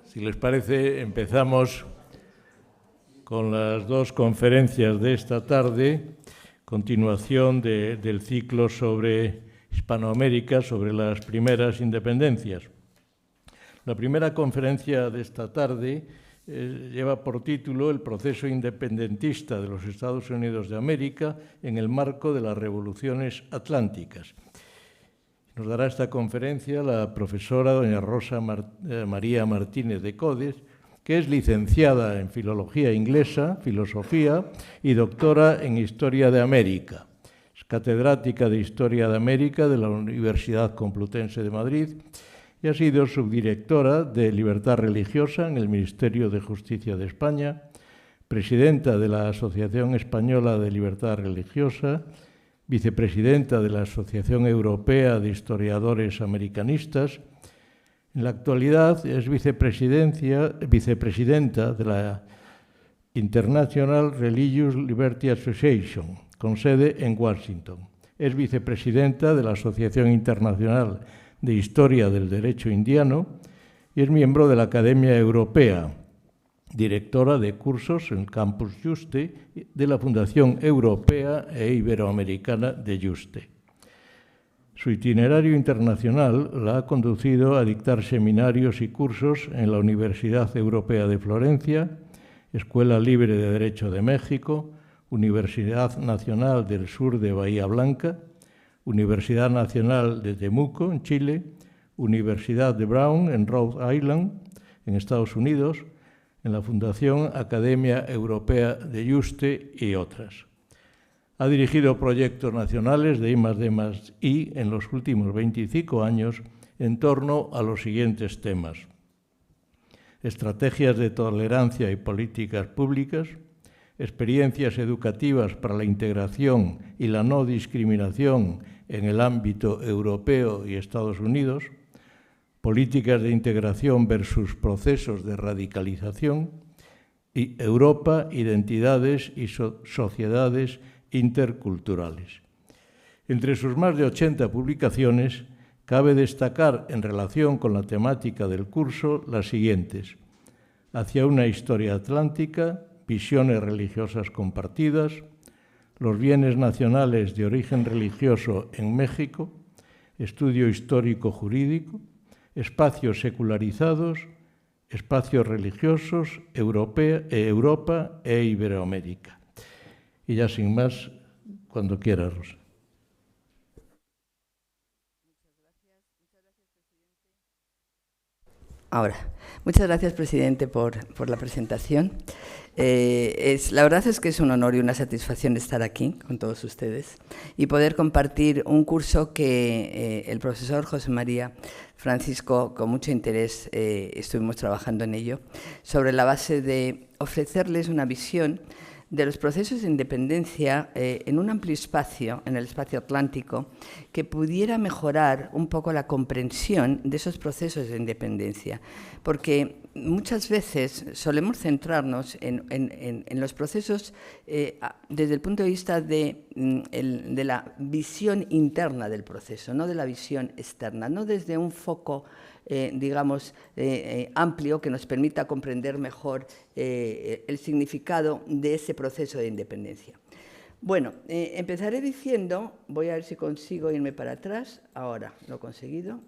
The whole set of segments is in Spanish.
si les parece, empezamos con las dos conferencias de esta tarde, continuación del ciclo sobre Hispanoamérica, sobre las primeras independencias. La primera conferencia de esta tarde lleva por título El proceso independentista de los Estados Unidos de América en el marco de las revoluciones atlánticas. Nos dará esta conferencia la profesora doña Rosa María Martínez de Codes, que es licenciada en Filología Inglesa, Filosofía y doctora en Historia de América. Es catedrática de Historia de América de la Universidad Complutense de Madrid y ha sido subdirectora de Libertad Religiosa en el Ministerio de Justicia de España, presidenta de la Asociación Española de Libertad Religiosa, vicepresidenta de la Asociación Europea de Historiadores Americanistas. En la actualidad es vicepresidenta de la International Religious Liberty Association, con sede en Washington. Es vicepresidenta de la Asociación Internacional de Historia del Derecho Indiano y es miembro de la Academia Europea, directora de cursos en Campus Juste de la Fundación Europea e Iberoamericana de Juste. Su itinerario internacional la ha conducido a dictar seminarios y cursos en la Universidad Europea de Florencia, Escuela Libre de Derecho de México, Universidad Nacional del Sur de Bahía Blanca, Universidad Nacional de Temuco, en Chile, Universidad de Brown, en Rhode Island, en Estados Unidos, en la Fundación Academia Europea de Juste y otras. Ha dirigido proyectos nacionales de I+D+I en los últimos 25 años en torno a los siguientes temas: estrategias de tolerancia y políticas públicas, experiencias educativas para la integración y la no discriminación en el ámbito europeo y Estados Unidos, políticas de integración versus procesos de radicalización, y Europa, identidades y sociedades interculturales. Entre sus más de 80 publicaciones, cabe destacar en relación con la temática del curso las siguientes: Hacia una historia atlántica, visiones religiosas compartidas, los bienes nacionales de origen religioso en México, estudio histórico jurídico, espacios secularizados, espacios religiosos, Europa e Iberoamérica. Y ya sin más, cuando quieras, Rosa. Ahora, muchas gracias, presidente, por la presentación. La verdad es que es un honor y una satisfacción estar aquí con todos ustedes y poder compartir un curso que el profesor José María Francisco, con mucho interés, estuvimos trabajando en ello, sobre la base de ofrecerles una visión de los procesos de independencia en un amplio espacio, en el espacio atlántico, que pudiera mejorar un poco la comprensión de esos procesos de independencia. Porque muchas veces solemos centrarnos en los procesos desde el punto de vista de la visión interna del proceso, no de la visión externa, no desde un foco digamos, amplio que nos permita comprender mejor el significado de ese proceso de independencia. Bueno, empezaré diciendo, voy a ver si consigo irme para atrás, ahora lo he conseguido.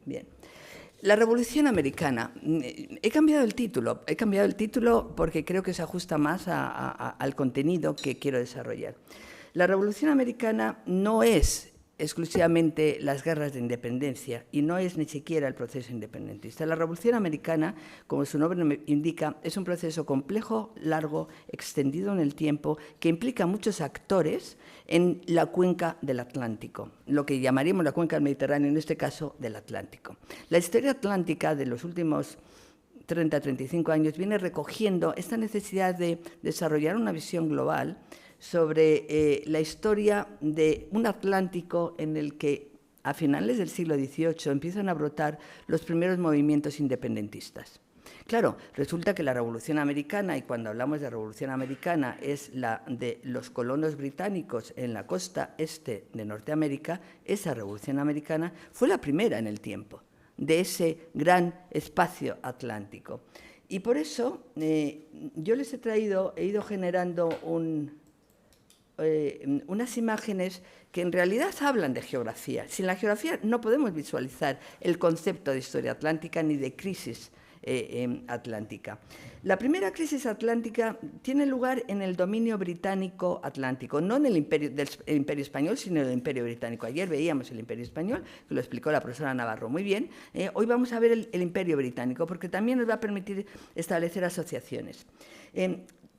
Bien. La Revolución Americana. He cambiado el título porque creo que se ajusta más al contenido que quiero desarrollar. La Revolución Americana no es exclusivamente las guerras de independencia y no es ni siquiera el proceso independentista. La Revolución Americana, como su nombre indica, es un proceso complejo, largo, extendido en el tiempo, que implica muchos actores en la cuenca del Atlántico, lo que llamaríamos la cuenca del Mediterráneo, en este caso del Atlántico. La historia atlántica de los últimos 30, 35 años viene recogiendo esta necesidad de desarrollar una visión global sobre la historia de un Atlántico en el que a finales del siglo XVIII empiezan a brotar los primeros movimientos independentistas. Claro, resulta que la Revolución Americana, y cuando hablamos de Revolución Americana es la de los colonos británicos en la costa este de Norteamérica, esa Revolución Americana fue la primera en el tiempo. de ese gran espacio atlántico. Y por eso yo les he ido generando unas imágenes que en realidad hablan de geografía. Sin la geografía no podemos visualizar el concepto de historia atlántica ni de crisis atlántica. La primera crisis atlántica tiene lugar en el dominio británico atlántico, no en el imperio español, sino en el imperio británico. Ayer veíamos el imperio español, que lo explicó la profesora Navarro muy bien. Hoy vamos a ver el imperio británico, porque también nos va a permitir establecer asociaciones.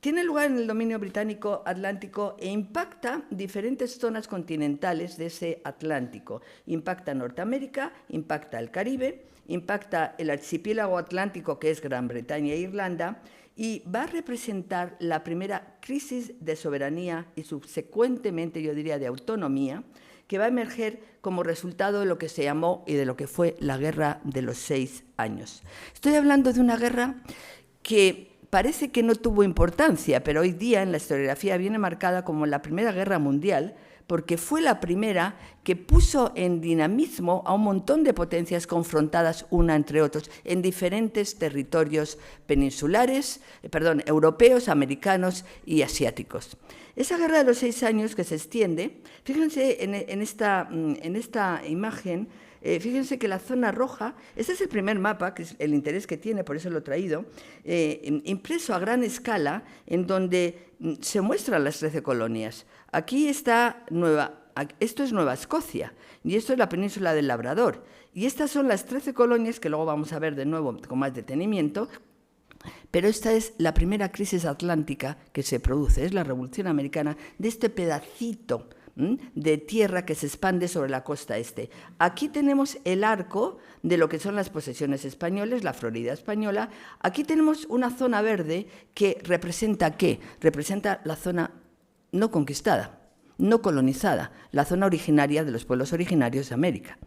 Tiene lugar en el dominio británico atlántico e impacta diferentes zonas continentales de ese Atlántico. Impacta Norteamérica, impacta el Caribe, impacta el archipiélago atlántico, que es Gran Bretaña e Irlanda, y va a representar la primera crisis de soberanía y subsecuentemente, yo diría, de autonomía, que va a emerger como resultado de lo que se llamó y de lo que fue la Guerra de los 6 años. Estoy hablando de una guerra que parece que no tuvo importancia, pero hoy día en la historiografía viene marcada como la Primera Guerra Mundial, porque fue la primera que puso en dinamismo a un montón de potencias confrontadas una entre otros en diferentes territorios peninsulares, europeos, americanos y asiáticos. Esa Guerra de los 6 años que se extiende, fíjense en esta imagen. Fíjense que la zona roja, este es el primer mapa, que es el interés que tiene, por eso lo he traído, impreso a gran escala, en donde se muestran las 13 colonias. Aquí está esto es Nueva Escocia, y esto es la península del Labrador. Y estas son las 13 colonias, que luego vamos a ver de nuevo con más detenimiento, pero esta es la primera crisis atlántica que se produce, es la Revolución Americana de este pedacito de tierra que se expande sobre la costa este. Aquí tenemos el arco de lo que son las posesiones españolas, la Florida española. Aquí tenemos una zona verde que representa ¿qué? Representa la zona no conquistada, no colonizada, la zona originaria de los pueblos originarios de América.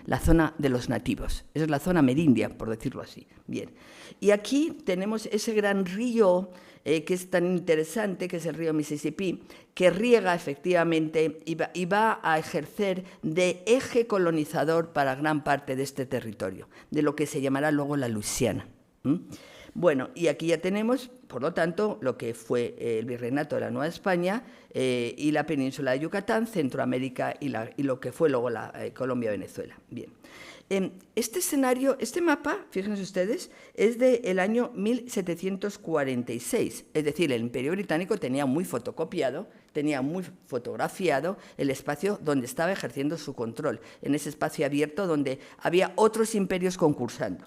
La zona de los nativos, esa es la zona amerindia, por decirlo así. Bien. Y aquí tenemos ese gran río que es tan interesante, que es el río Mississippi, que riega efectivamente y va a ejercer de eje colonizador para gran parte de este territorio, de lo que se llamará luego la Luisiana. Bueno, y aquí ya tenemos, por lo tanto, lo que fue el virreinato de la Nueva España y la península de Yucatán, Centroamérica y lo que fue luego la Colombia-Venezuela. Bien. Este escenario, este mapa, fíjense ustedes, es del año 1746, es decir, el Imperio Británico tenía muy fotocopiado, tenía muy fotografiado el espacio donde estaba ejerciendo su control, en ese espacio abierto donde había otros imperios concursando.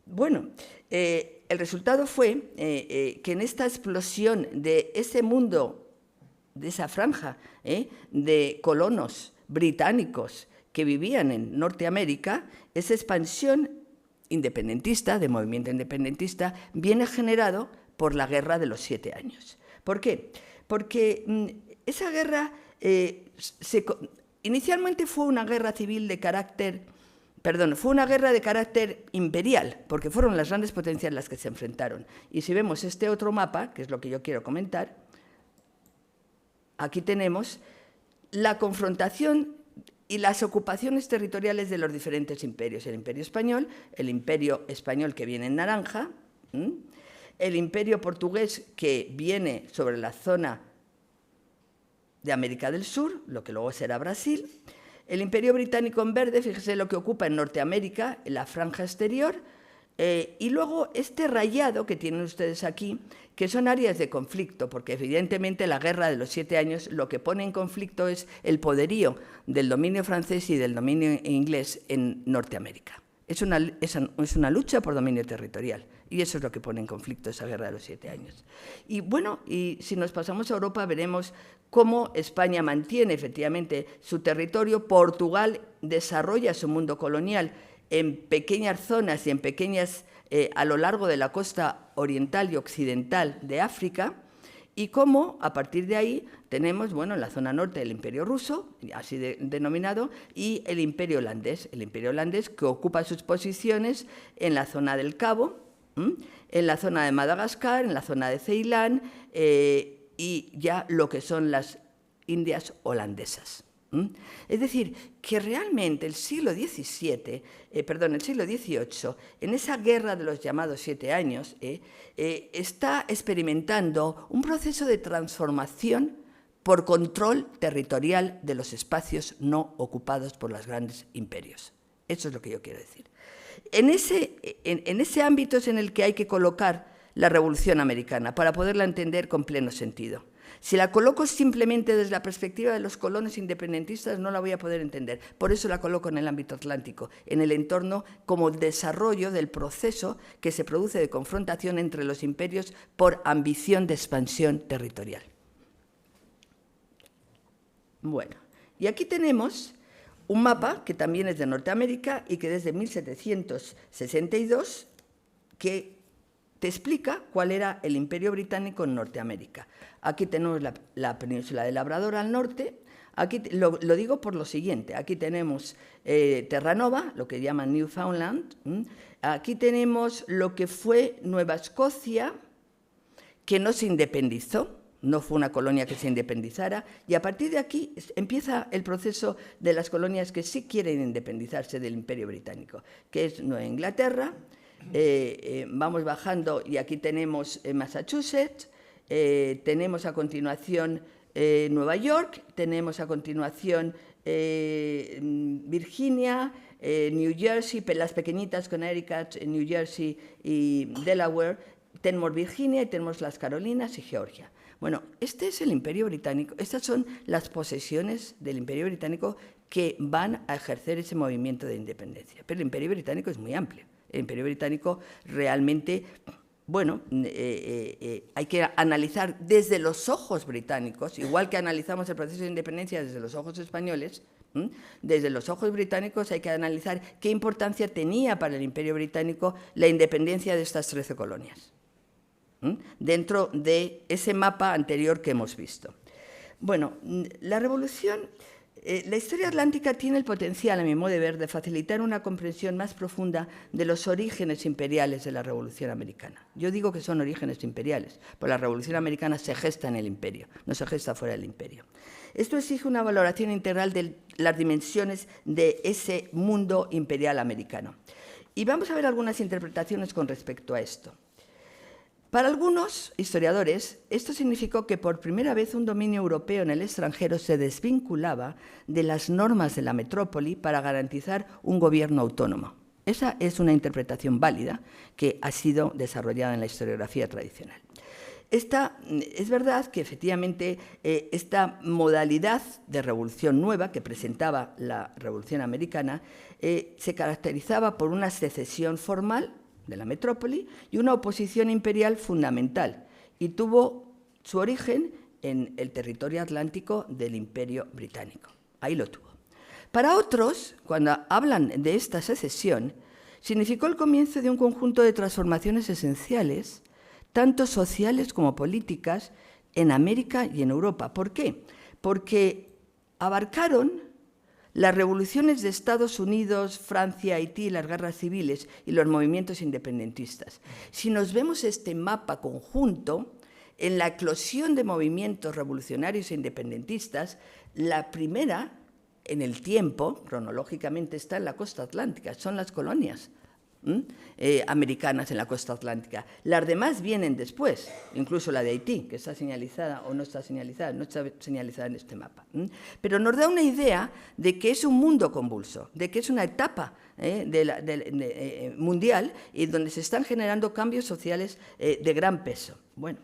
Bueno, el resultado fue que en esta explosión de ese mundo, de esa franja de colonos británicos que vivían en Norteamérica, esa expansión independentista, de movimiento independentista, viene generado por la Guerra de los 7 años. ¿Por qué? Porque esa guerra inicialmente fue una guerra civil de carácter... fue una guerra de carácter imperial, porque fueron las grandes potencias las que se enfrentaron. Y si vemos este otro mapa, que es lo que yo quiero comentar, aquí tenemos la confrontación y las ocupaciones territoriales de los diferentes imperios. El imperio español que viene en naranja, el imperio portugués que viene sobre la zona de América del Sur, lo que luego será Brasil, el imperio británico en verde, fíjese lo que ocupa en Norteamérica, en la franja exterior, y luego este rayado que tienen ustedes aquí, que son áreas de conflicto, porque evidentemente la Guerra de los 7 años lo que pone en conflicto es el poderío del dominio francés y del dominio inglés en Norteamérica. Es una lucha por dominio territorial, y eso es lo que pone en conflicto esa Guerra de los 7 años. Y bueno, y si nos pasamos a Europa veremos cómo España mantiene efectivamente su territorio, Portugal desarrolla su mundo colonial en pequeñas zonas y en pequeñas a lo largo de la costa oriental y occidental de África, y cómo a partir de ahí tenemos, bueno, en la zona norte el Imperio ruso, así denominado, y el Imperio holandés que ocupa sus posiciones en la zona del Cabo, en la zona de Madagascar, en la zona de Ceilán, y ya lo que son las Indias holandesas. Es decir, que realmente el siglo XVIII, en esa guerra de los llamados 7 años, está experimentando un proceso de transformación por control territorial de los espacios no ocupados por los grandes imperios. Eso es lo que yo quiero decir. En ese ámbito es en el que hay que colocar la Revolución Americana para poderla entender con pleno sentido. Si la coloco simplemente desde la perspectiva de los colonos independentistas, no la voy a poder entender. Por eso la coloco en el ámbito atlántico, en el entorno como desarrollo del proceso que se produce de confrontación entre los imperios por ambición de expansión territorial. Bueno, y aquí tenemos un mapa que también es de Norteamérica y que desde 1762 que te explica cuál era el Imperio Británico en Norteamérica. Aquí tenemos la península de Labrador al norte. Aquí lo digo por lo siguiente. Aquí tenemos Terranova, lo que llaman Newfoundland. Aquí tenemos lo que fue Nueva Escocia, que no se independizó. No fue una colonia que se independizara, y a partir de aquí empieza el proceso de las colonias que sí quieren independizarse del Imperio Británico, que es Nueva Inglaterra. Vamos bajando y aquí tenemos Massachusetts, tenemos a continuación Nueva York, tenemos a continuación Virginia, New Jersey, las pequeñitas Connecticut, New Jersey y Delaware, tenemos Virginia y tenemos las Carolinas y Georgia. Bueno, este es el Imperio Británico, estas son las posesiones del Imperio Británico que van a ejercer ese movimiento de independencia. Pero el Imperio Británico es muy amplio. El Imperio Británico realmente, bueno, hay que analizar desde los ojos británicos, igual que analizamos el proceso de independencia desde los ojos españoles, desde los ojos británicos hay que analizar qué importancia tenía para el Imperio Británico la independencia de estas 13 colonias, dentro de ese mapa anterior que hemos visto. Bueno, la revolución, la historia atlántica tiene el potencial, a mi modo de ver, de facilitar una comprensión más profunda de los orígenes imperiales de la Revolución Americana. Yo digo que son orígenes imperiales, porque la Revolución Americana se gesta en el imperio, no se gesta fuera del imperio. Esto exige una valoración integral de las dimensiones de ese mundo imperial americano. Y vamos a ver algunas interpretaciones con respecto a esto. Para algunos historiadores, esto significó que por primera vez un dominio europeo en el extranjero se desvinculaba de las normas de la metrópoli para garantizar un gobierno autónomo. Esa es una interpretación válida que ha sido desarrollada en la historiografía tradicional. Es verdad que efectivamente esta modalidad de revolución nueva que presentaba la Revolución Americana se caracterizaba por una secesión formal de la metrópoli y una oposición imperial fundamental, y tuvo su origen en el territorio atlántico del Imperio Británico. Ahí lo tuvo. Para otros, cuando hablan de esta secesión, significó el comienzo de un conjunto de transformaciones esenciales, tanto sociales como políticas, en América y en Europa. ¿Por qué? Porque abarcaron las revoluciones de Estados Unidos, Francia, Haití, las guerras civiles y los movimientos independentistas. Si nos vemos este mapa conjunto, en la eclosión de movimientos revolucionarios e independentistas, la primera, en el tiempo, cronológicamente, está en la costa atlántica, son las colonias americanas en la costa atlántica. Las demás vienen después, incluso la de Haití, que está señalizada o no está señalizada, no está señalizada en este mapa. Pero nos da una idea de que es un mundo convulso, de que es una etapa mundial y donde se están generando cambios sociales de gran peso. Bueno,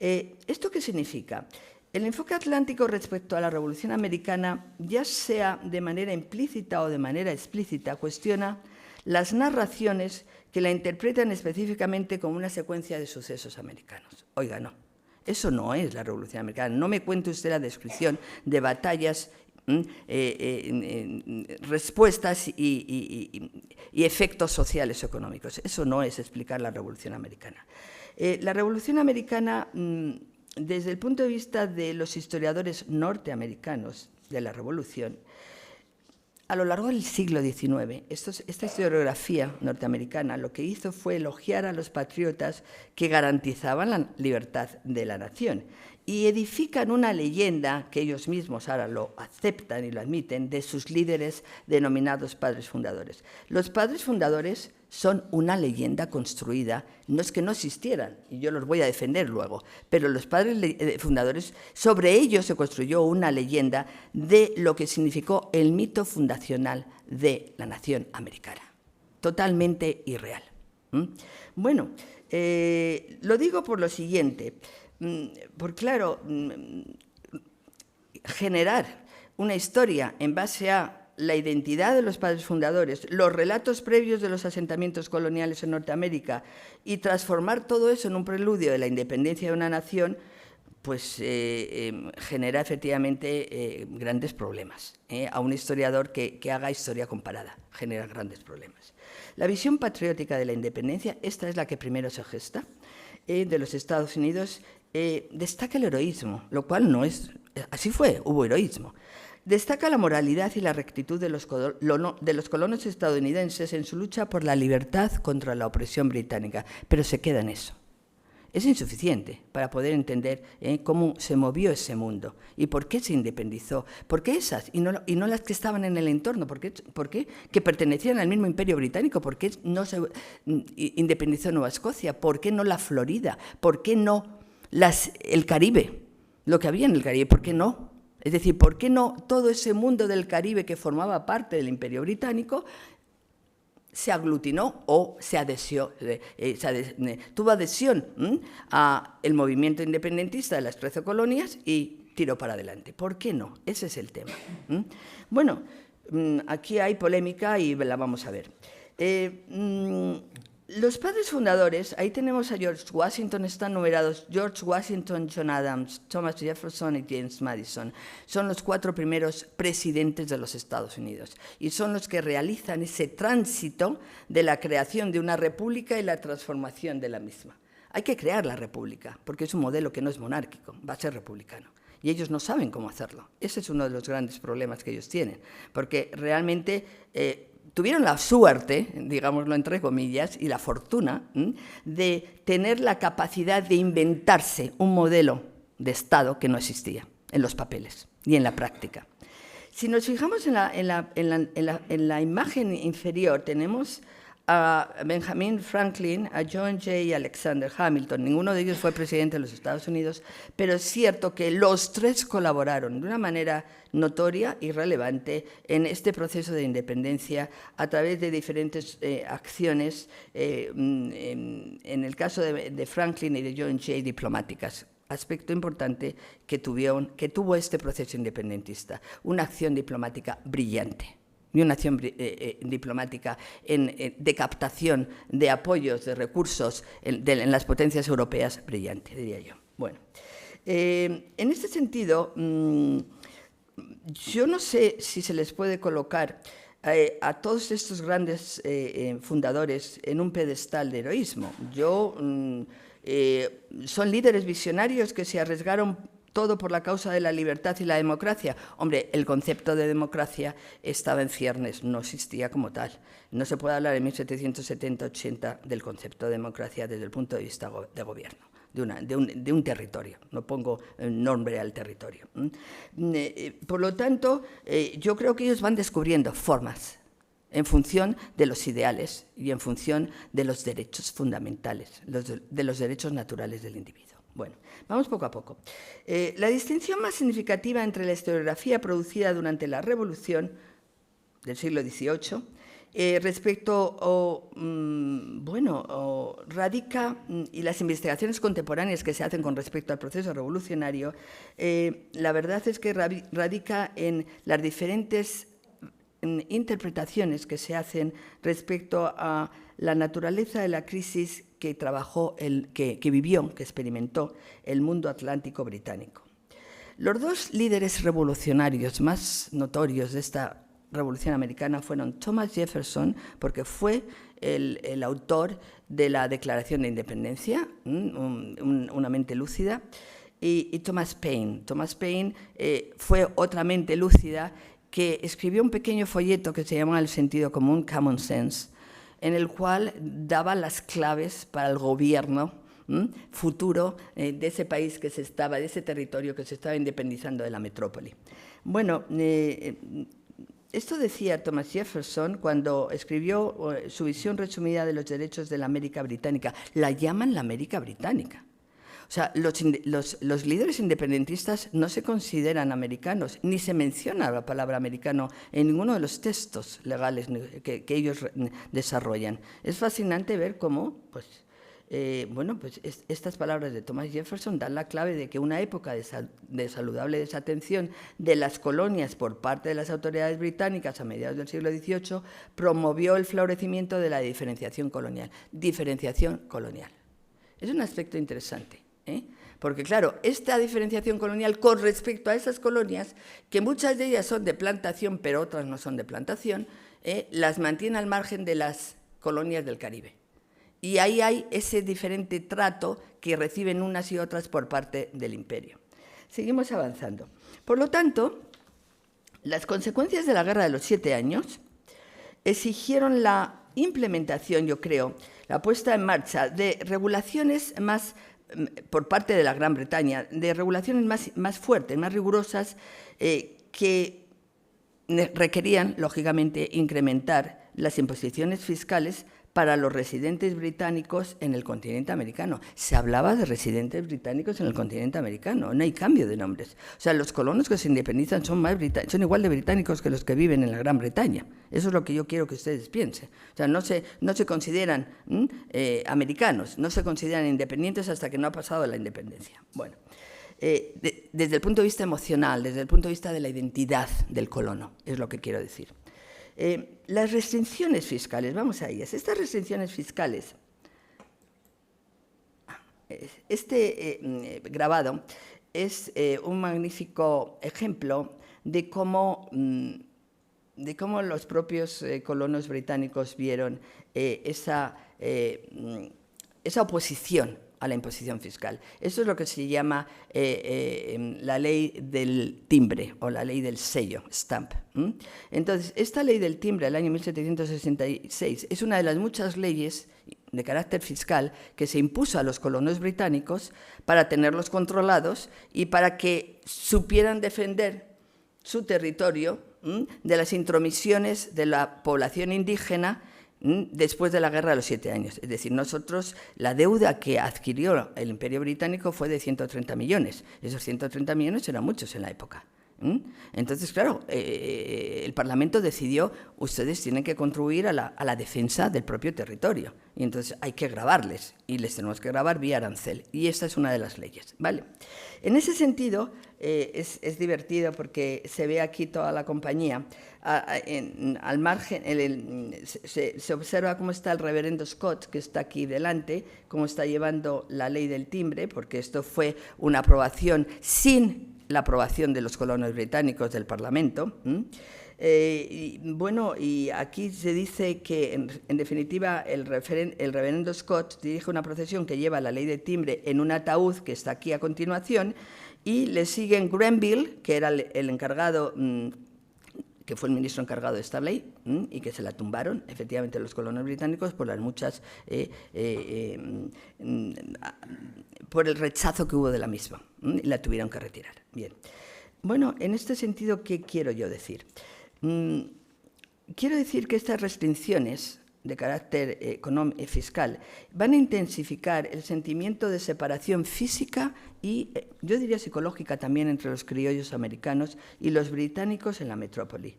¿esto qué significa? El enfoque atlántico respecto a la Revolución Americana, ya sea de manera implícita o de manera explícita, cuestiona las narraciones que la interpretan específicamente como una secuencia de sucesos americanos. Oiga, no, eso no es la Revolución Americana. No me cuente usted la descripción de batallas, respuestas y efectos sociales o económicos. Eso no es explicar la Revolución Americana. La Revolución Americana, desde el punto de vista de los historiadores norteamericanos de la Revolución, a lo largo del siglo XIX, esta historiografía norteamericana lo que hizo fue elogiar a los patriotas que garantizaban la libertad de la nación y edifican una leyenda, que ellos mismos ahora lo aceptan y lo admiten, de sus líderes denominados padres fundadores. Los padres fundadores son una leyenda construida, no es que no existieran, y yo los voy a defender luego, pero los padres fundadores, sobre ellos se construyó una leyenda de lo que significó el mito fundacional de la nación americana. Totalmente irreal. Bueno, lo digo por lo siguiente, porque claro, generar una historia en base a la identidad de los padres fundadores, los relatos previos de los asentamientos coloniales en Norteamérica y transformar todo eso en un preludio de la independencia de una nación, pues genera efectivamente grandes problemas. A un historiador que haga historia comparada genera grandes problemas. La visión patriótica de la independencia, esta es la que primero se gesta, de los Estados Unidos, destaca el heroísmo, lo cual no es... Así fue, hubo heroísmo. Destaca la moralidad y la rectitud de los colonos estadounidenses en su lucha por la libertad contra la opresión británica, pero se queda en eso. Es insuficiente para poder entender cómo se movió ese mundo y por qué se independizó. ¿Por qué esas y no las que estaban en el entorno? ¿Por qué que pertenecían al mismo imperio británico? ¿Por qué no se independizó Nueva Escocia? ¿Por qué no la Florida? ¿Por qué no el Caribe? Lo que había en el Caribe, ¿por qué no? Es decir, ¿por qué no todo ese mundo del Caribe que formaba parte del Imperio Británico se aglutinó o tuvo adhesión al movimiento independentista de las 13 colonias y tiró para adelante? ¿Por qué no? Ese es el tema. Bueno, aquí hay polémica y la vamos a ver. Los padres fundadores, ahí tenemos a George Washington, están numerados George Washington, John Adams, Thomas Jefferson y James Madison. Son los 4 primeros presidentes de los Estados Unidos y son los que realizan ese tránsito de la creación de una república y la transformación de la misma. Hay que crear la república porque es un modelo que no es monárquico, va a ser republicano. Y ellos no saben cómo hacerlo. Ese es uno de los grandes problemas que ellos tienen, porque realmente... tuvieron la suerte, digámoslo entre comillas, y la fortuna de tener la capacidad de inventarse un modelo de Estado que no existía en los papeles y en la práctica. Si nos fijamos en la imagen inferior, tenemos a Benjamin Franklin, a John Jay y Alexander Hamilton. Ninguno de ellos fue presidente de los Estados Unidos, pero es cierto que los 3 colaboraron de una manera notoria y relevante en este proceso de independencia a través de diferentes acciones, en el caso de Franklin y de John Jay, diplomáticas. Aspecto importante que tuvo este proceso independentista, una acción diplomática brillante. Y una acción diplomática de captación de apoyos, de recursos en las potencias europeas brillante, diría yo. Bueno, en este sentido, yo no sé si se les puede colocar a todos estos grandes fundadores en un pedestal de heroísmo. Son líderes visionarios que se arriesgaron todo por la causa de la libertad y la democracia. Hombre, el concepto de democracia estaba en ciernes, no existía como tal. No se puede hablar en 1770-80 del concepto de democracia desde el punto de vista de gobierno, de un territorio. No pongo nombre al territorio. Por lo tanto, yo creo que ellos van descubriendo formas en función de los ideales y en función de los derechos fundamentales, de los derechos naturales del individuo. Bueno, vamos poco a poco. La distinción más significativa entre la historiografía producida durante la Revolución del siglo XVIII radica, y las investigaciones contemporáneas que se hacen con respecto al proceso revolucionario, la verdad es que radica en las diferentes interpretaciones que se hacen respecto a la naturaleza de la crisis que vivió, que experimentó el mundo atlántico británico. Los 2 líderes revolucionarios más notorios de esta Revolución Americana fueron Thomas Jefferson, porque fue el autor de la Declaración de Independencia, una mente lúcida, y Thomas Paine. Thomas Paine fue otra mente lúcida que escribió un pequeño folleto que se llama El sentido común, Common Sense, en el cual daba las claves para el gobierno futuro de ese país que se estaba, de ese territorio que se estaba independizando de la metrópoli. Bueno, esto decía Thomas Jefferson cuando escribió su visión resumida de los derechos de la América Británica. La llaman la América Británica. O sea, los líderes independentistas no se consideran americanos, ni se menciona la palabra americano en ninguno de los textos legales que ellos desarrollan. Es fascinante ver cómo, pues, estas palabras de Thomas Jefferson dan la clave de que una época de saludable desatención de las colonias por parte de las autoridades británicas a mediados del siglo XVIII promovió el florecimiento de la diferenciación colonial. Diferenciación colonial. Es un aspecto interesante. Porque, claro, esta diferenciación colonial con respecto a esas colonias, que muchas de ellas son de plantación, pero otras no son de plantación, las mantiene al margen de las colonias del Caribe. Y ahí hay ese diferente trato que reciben unas y otras por parte del imperio. Seguimos avanzando. Por lo tanto, las consecuencias de la Guerra de los 7 años exigieron la implementación, yo creo, la puesta en marcha de regulaciones más por parte de la Gran Bretaña, de regulaciones más fuertes, más rigurosas, que requerían, lógicamente, incrementar las imposiciones fiscales para los residentes británicos en el continente americano. Se hablaba de residentes británicos en el continente americano, no hay cambio de nombres. O sea, los colonos que se independizan son igual de británicos que los que viven en la Gran Bretaña. Eso es lo que yo quiero que ustedes piensen. O sea, no se consideran americanos, no se consideran independientes hasta que no ha pasado la independencia. Bueno, desde el punto de vista emocional, desde el punto de vista de la identidad del colono, es lo que quiero decir. Las restricciones fiscales, vamos a ellas. Estas restricciones fiscales, grabado es un magnífico ejemplo de cómo los propios colonos británicos vieron esa oposición a la imposición fiscal. Eso es lo que se llama la ley del timbre o la ley del sello, stamp. Entonces, esta ley del timbre del año 1766 es una de las muchas leyes de carácter fiscal que se impuso a los colonos británicos para tenerlos controlados y para que supieran defender su territorio de las intromisiones de la población indígena después de la Guerra de los 7 años. Es decir, nosotros, la deuda que adquirió el Imperio Británico fue de 130 millones. Esos 130 millones eran muchos en la época. Entonces, claro, el Parlamento decidió, ustedes tienen que contribuir a la defensa del propio territorio. Y entonces hay que gravarles, y les tenemos que gravar vía arancel. Y esta es una de las leyes, ¿vale? En ese sentido, es divertido porque se ve aquí toda la compañía. Al margen, se observa cómo está el reverendo Scott, que está aquí delante, cómo está llevando la ley del timbre, porque esto fue una aprobación sin la aprobación de los colonos británicos del Parlamento. Y aquí se dice que, en definitiva, el reverendo Scott dirige una procesión que lleva la ley del timbre en un ataúd que está aquí a continuación, y le siguen Grenville, que era el encargado, que fue el ministro encargado de esta ley, y que se la tumbaron, efectivamente, los colonos británicos por las muchas... por el rechazo que hubo de la misma, y la tuvieron que retirar. Bien. Bueno, en este sentido, ¿qué quiero yo decir? Quiero decir que estas restricciones de carácter fiscal van a intensificar el sentimiento de separación física y, yo diría, psicológica también entre los criollos americanos y los británicos en la metrópoli.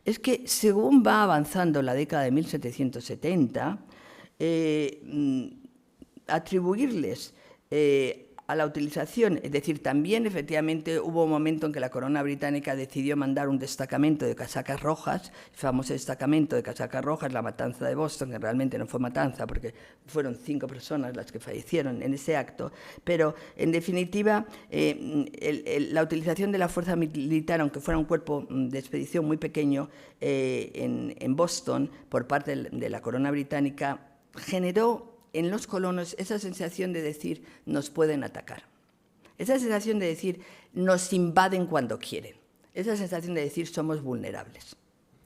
Es que, según va avanzando la década de 1770, atribuirles a la utilización, es decir, también efectivamente hubo un momento en que la corona británica decidió mandar un destacamento de casacas rojas, el famoso destacamento de casacas rojas, la matanza de Boston, que realmente no fue matanza porque fueron 5 personas las que fallecieron en ese acto, pero en definitiva la utilización de la fuerza militar, aunque fuera un cuerpo de expedición muy pequeño en Boston por parte de la corona británica, generó en los colonos esa sensación de decir, nos pueden atacar. Esa sensación de decir, nos invaden cuando quieren. Esa sensación de decir, somos vulnerables.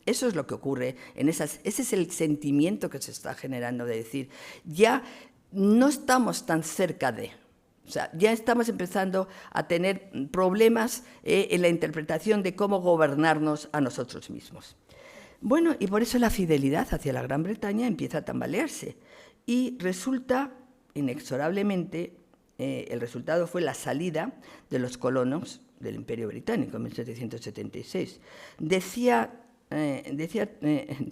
Eso es lo que ocurre ese es el sentimiento que se está generando de decir, ya no estamos tan cerca de. O sea, ya estamos empezando a tener problemas en la interpretación de cómo gobernarnos a nosotros mismos. Bueno, y por eso la fidelidad hacia la Gran Bretaña empieza a tambalearse. Y resulta, inexorablemente, el resultado fue la salida de los colonos del Imperio Británico en 1776. Decía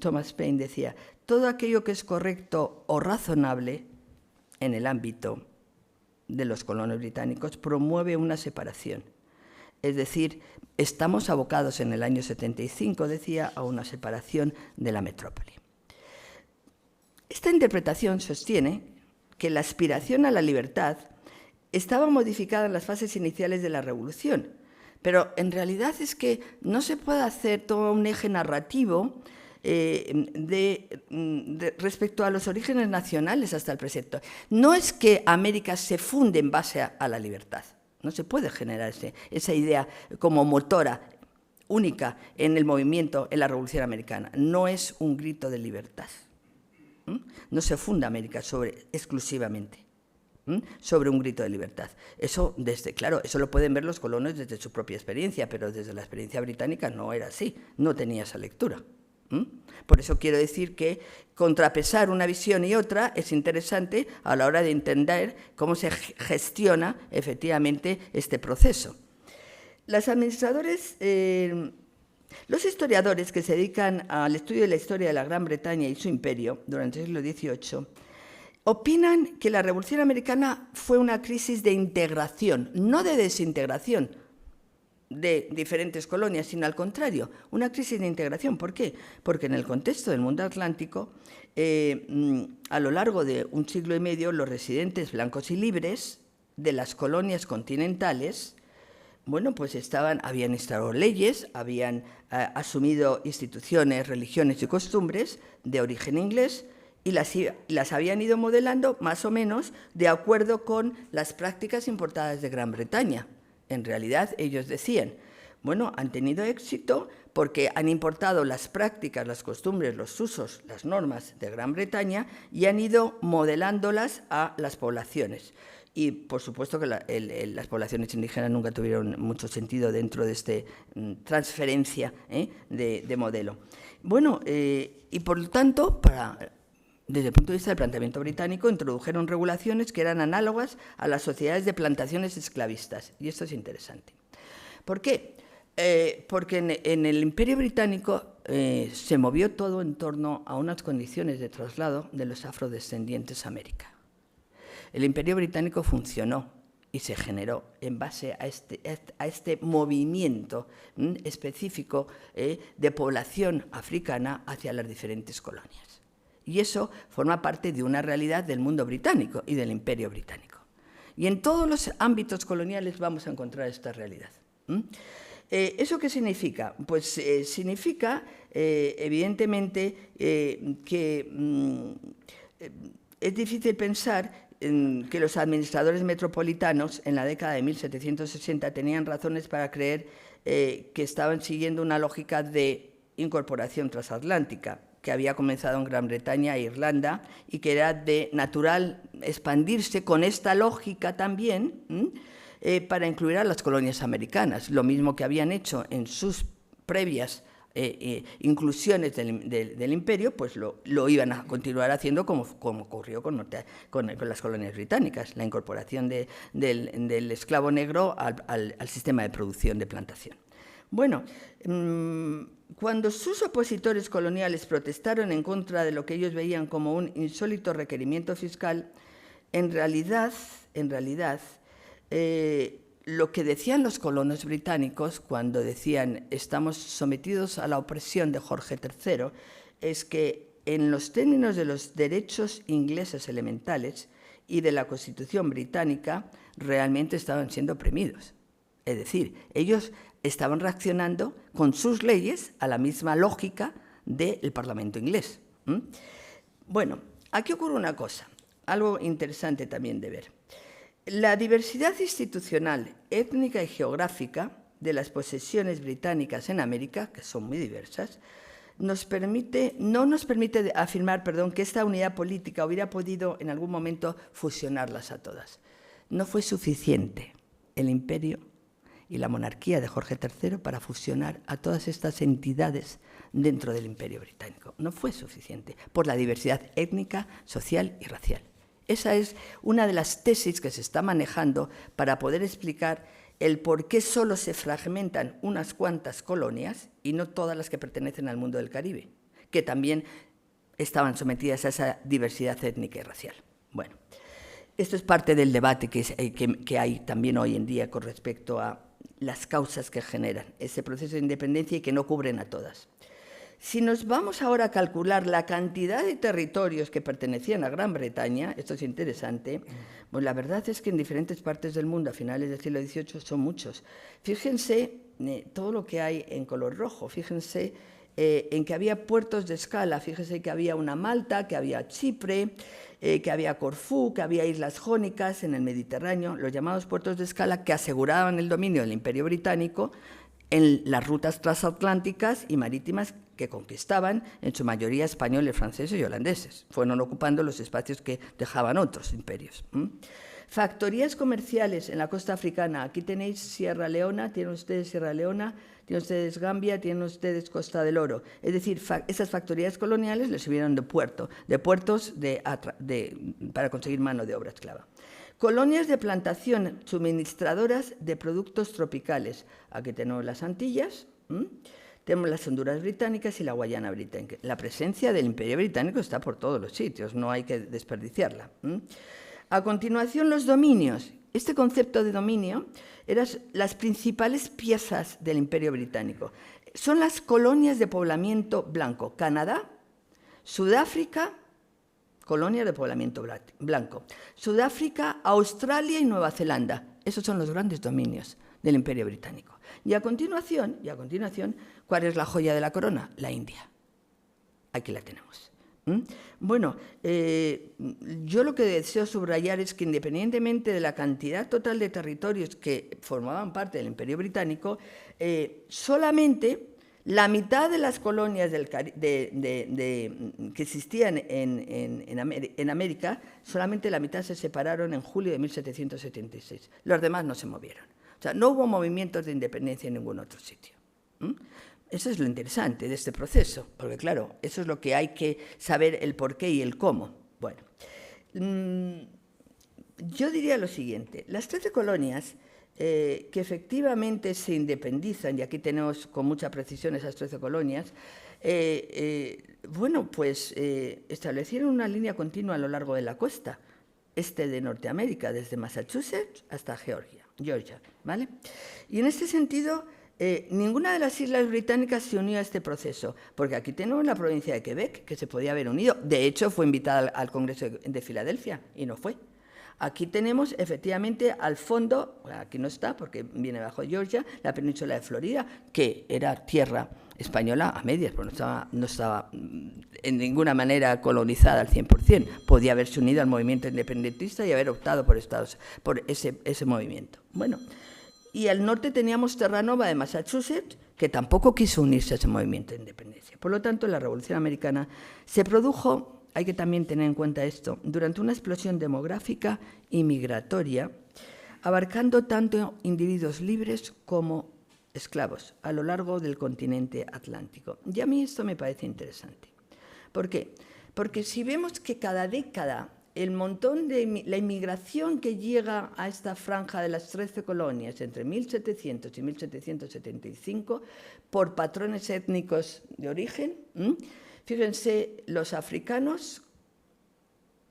Thomas Paine, decía, todo aquello que es correcto o razonable en el ámbito de los colonos británicos promueve una separación. Es decir, estamos abocados en el año 75, decía, a una separación de la metrópoli. Esta interpretación sostiene que la aspiración a la libertad estaba modificada en las fases iniciales de la Revolución, pero en realidad es que no se puede hacer todo un eje narrativo respecto a los orígenes nacionales hasta el presente. No es que América se funde en base a la libertad. No se puede generar esa idea como motora única en el movimiento, en la Revolución Americana. No es un grito de libertad. No se funda América exclusivamente sobre un grito de libertad. Eso, claro, eso lo pueden ver los colonos desde su propia experiencia, pero desde la experiencia británica no era así, no tenía esa lectura. Por eso quiero decir que contrapesar una visión y otra es interesante a la hora de entender cómo se gestiona efectivamente este proceso. Los historiadores que se dedican al estudio de la historia de la Gran Bretaña y su imperio durante el siglo XVIII opinan que la Revolución Americana fue una crisis de integración, no de desintegración de diferentes colonias, sino al contrario, una crisis de integración. ¿Por qué? Porque en el contexto del mundo atlántico, a lo largo de un siglo y medio, los residentes blancos y libres de las colonias continentales, bueno, pues habían instaurado leyes, habían asumido instituciones, religiones y costumbres de origen inglés y las habían ido modelando más o menos de acuerdo con las prácticas importadas de Gran Bretaña. En realidad, ellos decían, bueno, han tenido éxito porque han importado las prácticas, las costumbres, los usos, las normas de Gran Bretaña y han ido modelándolas a las poblaciones. Y, por supuesto, que las poblaciones indígenas nunca tuvieron mucho sentido dentro de esta transferencia de modelo. Bueno, y por lo tanto, desde el punto de vista del planteamiento británico, introdujeron regulaciones que eran análogas a las sociedades de plantaciones esclavistas. Y esto es interesante. ¿Por qué? Porque en el Imperio Británico se movió todo en torno a unas condiciones de traslado de los afrodescendientes a América. El Imperio Británico funcionó y se generó en base a este movimiento específico de población africana hacia las diferentes colonias. Y eso forma parte de una realidad del mundo británico y del Imperio Británico. Y en todos los ámbitos coloniales vamos a encontrar esta realidad. ¿Eso qué significa? Pues significa, evidentemente, que es difícil pensar que los administradores metropolitanos en la década de 1760 tenían razones para creer que estaban siguiendo una lógica de incorporación transatlántica que había comenzado en Gran Bretaña e Irlanda y que era de natural expandirse con esta lógica también para incluir a las colonias americanas, lo mismo que habían hecho en sus previas inclusiones del imperio, pues lo iban a continuar haciendo como ocurrió con las colonias británicas, la incorporación del esclavo negro al sistema de producción de plantación. Bueno, cuando sus opositores coloniales protestaron en contra de lo que ellos veían como un insólito requerimiento fiscal, en realidad, lo que decían los colonos británicos cuando decían estamos sometidos a la opresión de Jorge III es que en los términos de los derechos ingleses elementales y de la Constitución británica realmente estaban siendo oprimidos. Es decir, ellos estaban reaccionando con sus leyes a la misma lógica del Parlamento inglés. Bueno, aquí ocurre una cosa, algo interesante también de ver. La diversidad institucional, étnica y geográfica de las posesiones británicas en América, que son muy diversas, no nos permite afirmar, que esta unidad política hubiera podido en algún momento fusionarlas a todas. No fue suficiente el imperio y la monarquía de Jorge III para fusionar a todas estas entidades dentro del Imperio Británico. No fue suficiente por la diversidad étnica, social y racial. Esa es una de las tesis que se está manejando para poder explicar el por qué solo se fragmentan unas cuantas colonias y no todas las que pertenecen al mundo del Caribe, que también estaban sometidas a esa diversidad étnica y racial. Bueno, esto es parte del debate que hay también hoy en día con respecto a las causas que generan ese proceso de independencia y que no cubren a todas. Si nos vamos ahora a calcular la cantidad de territorios que pertenecían a Gran Bretaña, esto es interesante, pues la verdad es que en diferentes partes del mundo a finales del siglo XVIII son muchos. Fíjense todo lo que hay en color rojo, fíjense en que había puertos de escala, fíjense que había una Malta, que había Chipre, que había Corfú, que había islas jónicas en el Mediterráneo, los llamados puertos de escala que aseguraban el dominio del Imperio Británico en las rutas transatlánticas y marítimas que conquistaban, en su mayoría españoles, franceses y holandeses. Fueron ocupando los espacios que dejaban otros imperios. Factorías comerciales en la costa africana. Aquí tenéis Sierra Leona, tienen ustedes Sierra Leona, tienen ustedes Gambia, tienen ustedes Costa del Oro. Es decir, esas factorías coloniales les sirvieron de puertos para conseguir mano de obra esclava. Colonias de plantación suministradoras de productos tropicales. Aquí tenemos las Antillas, tenemos las Honduras británicas y la Guayana británica. La presencia del Imperio Británico está por todos los sitios, no hay que desperdiciarla. A continuación, los dominios. Este concepto de dominio eran las principales piezas del Imperio Británico. Son las colonias de poblamiento blanco. Canadá, Sudáfrica, colonias de poblamiento blanco. Sudáfrica, Australia y Nueva Zelanda. Esos son los grandes dominios del Imperio Británico. Y a continuación, ¿cuál es la joya de la corona? La India. Aquí la tenemos. Bueno, yo lo que deseo subrayar es que independientemente de la cantidad total de territorios que formaban parte del Imperio Británico, solamente la mitad de las colonias que existían en América, solamente la mitad se separaron en julio de 1776. Los demás no se movieron. O sea, no hubo movimientos de independencia en ningún otro sitio. Eso es lo interesante de este proceso, porque claro, eso es lo que hay que saber el por qué y el cómo. Bueno, yo diría lo siguiente, las 13 colonias que efectivamente se independizan, y aquí tenemos con mucha precisión esas 13 colonias, establecieron una línea continua a lo largo de la costa este de Norteamérica, desde Massachusetts hasta Georgia, ¿vale? Y en este sentido, ninguna de las islas británicas se unió a este proceso, porque aquí tenemos la provincia de Quebec, que se podía haber unido. De hecho, fue invitada al Congreso de Filadelfia y no fue. Aquí tenemos efectivamente al fondo, aquí no está porque viene bajo Georgia, la península de Florida, que era tierra española a medias, porque no estaba en ninguna manera colonizada al 100%. Podía haberse unido al movimiento independentista y haber optado por ese movimiento. Bueno, y al norte teníamos Terranova de Massachusetts, que tampoco quiso unirse a ese movimiento de independencia. Por lo tanto, la Revolución Americana se produjo, hay que también tener en cuenta esto, durante una explosión demográfica y migratoria, abarcando tanto individuos libres como esclavos a lo largo del continente atlántico. Y a mí esto me parece interesante. ¿Por qué? Porque si vemos que cada década el montón de la inmigración que llega a esta franja de las 13 colonias entre 1700 y 1775 por patrones étnicos de origen, fíjense los africanos,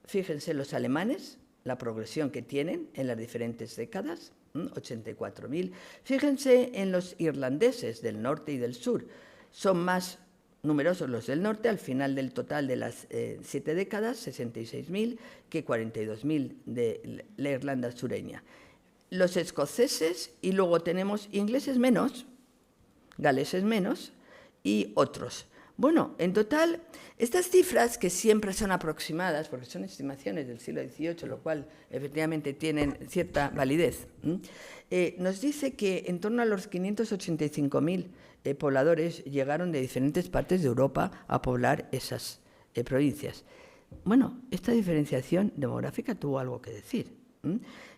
fíjense los alemanes, la progresión que tienen en las diferentes décadas, 84.000. Fíjense en los irlandeses del norte y del sur, son más numerosos los del norte, al final del total de las 7 décadas, 66.000, que 42.000 de la Irlanda sureña. Los escoceses, y luego tenemos ingleses menos, galeses menos, y otros. Bueno, en total, estas cifras, que siempre son aproximadas, porque son estimaciones del siglo XVIII, lo cual efectivamente tienen cierta validez, nos dice que en torno a los 585.000 pobladores llegaron de diferentes partes de Europa a poblar esas provincias. Bueno, esta diferenciación demográfica tuvo algo que decir.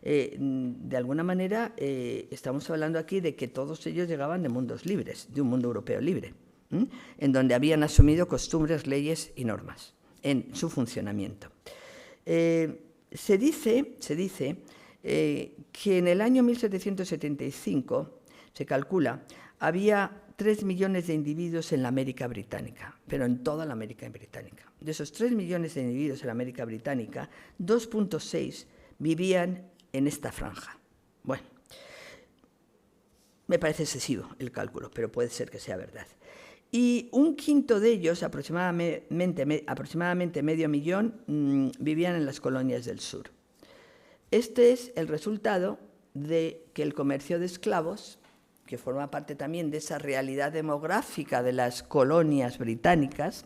De alguna manera, estamos hablando aquí de que todos ellos llegaban de mundos libres, de un mundo europeo libre, en donde habían asumido costumbres, leyes y normas en su funcionamiento. Se dice que en el año 1775, se calcula, había 3 millones de individuos en la América británica, pero en toda la América británica. De esos 3 millones de individuos en la América británica, 2.6 vivían en esta franja. Bueno, me parece excesivo el cálculo, pero puede ser que sea verdad. Y un quinto de ellos, aproximadamente medio millón, vivían en las colonias del sur. Este es el resultado de que el comercio de esclavos, que forma parte también de esa realidad demográfica de las colonias británicas,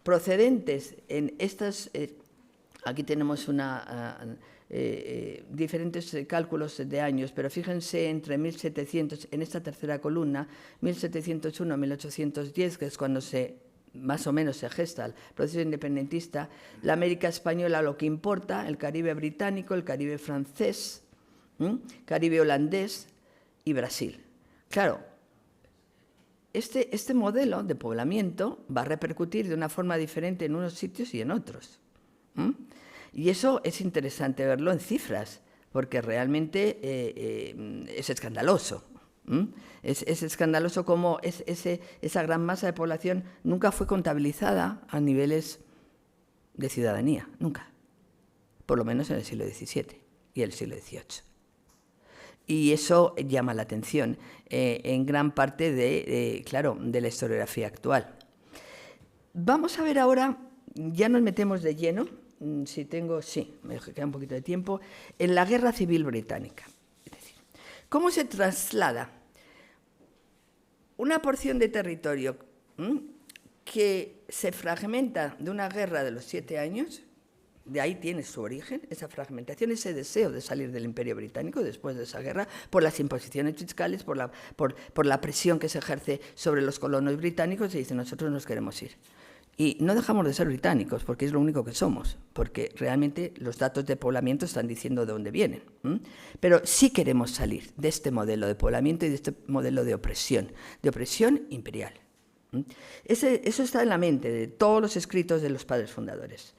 procedentes en estas... aquí tenemos diferentes cálculos de años, pero fíjense, entre 1700, en esta tercera columna, 1701 a 1810, que es cuando más o menos se gesta el proceso independentista, la América española lo que importa, el Caribe británico, el Caribe francés, Caribe holandés y Brasil. Claro, este modelo de poblamiento va a repercutir de una forma diferente en unos sitios y en otros. Y eso es interesante verlo en cifras, porque realmente es escandaloso. Es escandaloso cómo esa gran masa de población nunca fue contabilizada a niveles de ciudadanía, nunca. Por lo menos en el siglo XVII y el siglo XVIII. Y eso llama la atención en gran parte de la historiografía actual. Vamos a ver ahora, ya nos metemos de lleno, me queda un poquito de tiempo, en la Guerra Civil Británica. Es decir, ¿cómo se traslada una porción de territorio que se fragmenta de una guerra de los 7 años? De ahí tiene su origen, esa fragmentación, ese deseo de salir del Imperio Británico después de esa guerra, por las imposiciones fiscales, por la presión que se ejerce sobre los colonos británicos, y dicen, nosotros nos queremos ir. Y no dejamos de ser británicos, porque es lo único que somos, porque realmente los datos de poblamiento están diciendo de dónde vienen. Pero sí queremos salir de este modelo de poblamiento y de este modelo de opresión imperial. Eso está en la mente de todos los escritos de los padres fundadores.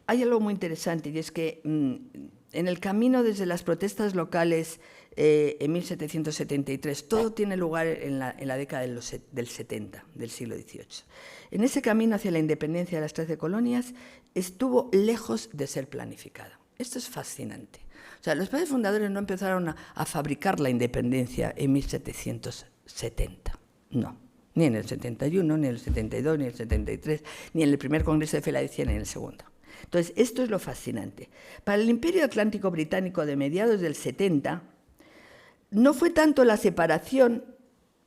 Hay algo muy interesante, y es que en el camino desde las protestas locales en 1773, todo tiene lugar en la década del 70, del siglo XVIII. En ese camino hacia la independencia de las 13 colonias estuvo lejos de ser planificado. Esto es fascinante. O sea, los padres fundadores no empezaron a fabricar la independencia en 1770, no. Ni en el 71, ni en el 72, ni en el 73, ni en el primer Congreso de Filadelfia, ni en el segundo. Entonces, esto es lo fascinante. Para el Imperio Atlántico Británico de mediados del 70, no fue tanto la separación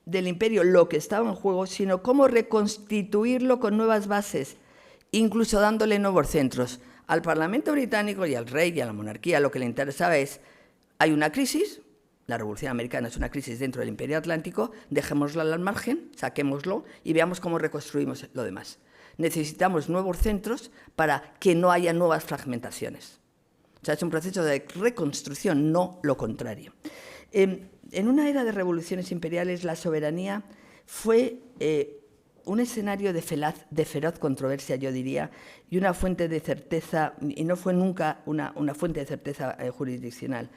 del imperio lo que estaba en juego, sino cómo reconstituirlo con nuevas bases, incluso dándole nuevos centros. Al Parlamento británico y al rey y a la monarquía lo que le interesaba es, hay una crisis, la Revolución Americana es una crisis dentro del Imperio Atlántico, dejémoslo al margen, saquémoslo y veamos cómo reconstruimos lo demás. Necesitamos nuevos centros para que no haya nuevas fragmentaciones. O sea, es un proceso de reconstrucción, no lo contrario. En una era de revoluciones imperiales, la soberanía fue un escenario de feroz controversia, yo diría, y una fuente de certeza, y no fue nunca una fuente de certeza jurisdiccional.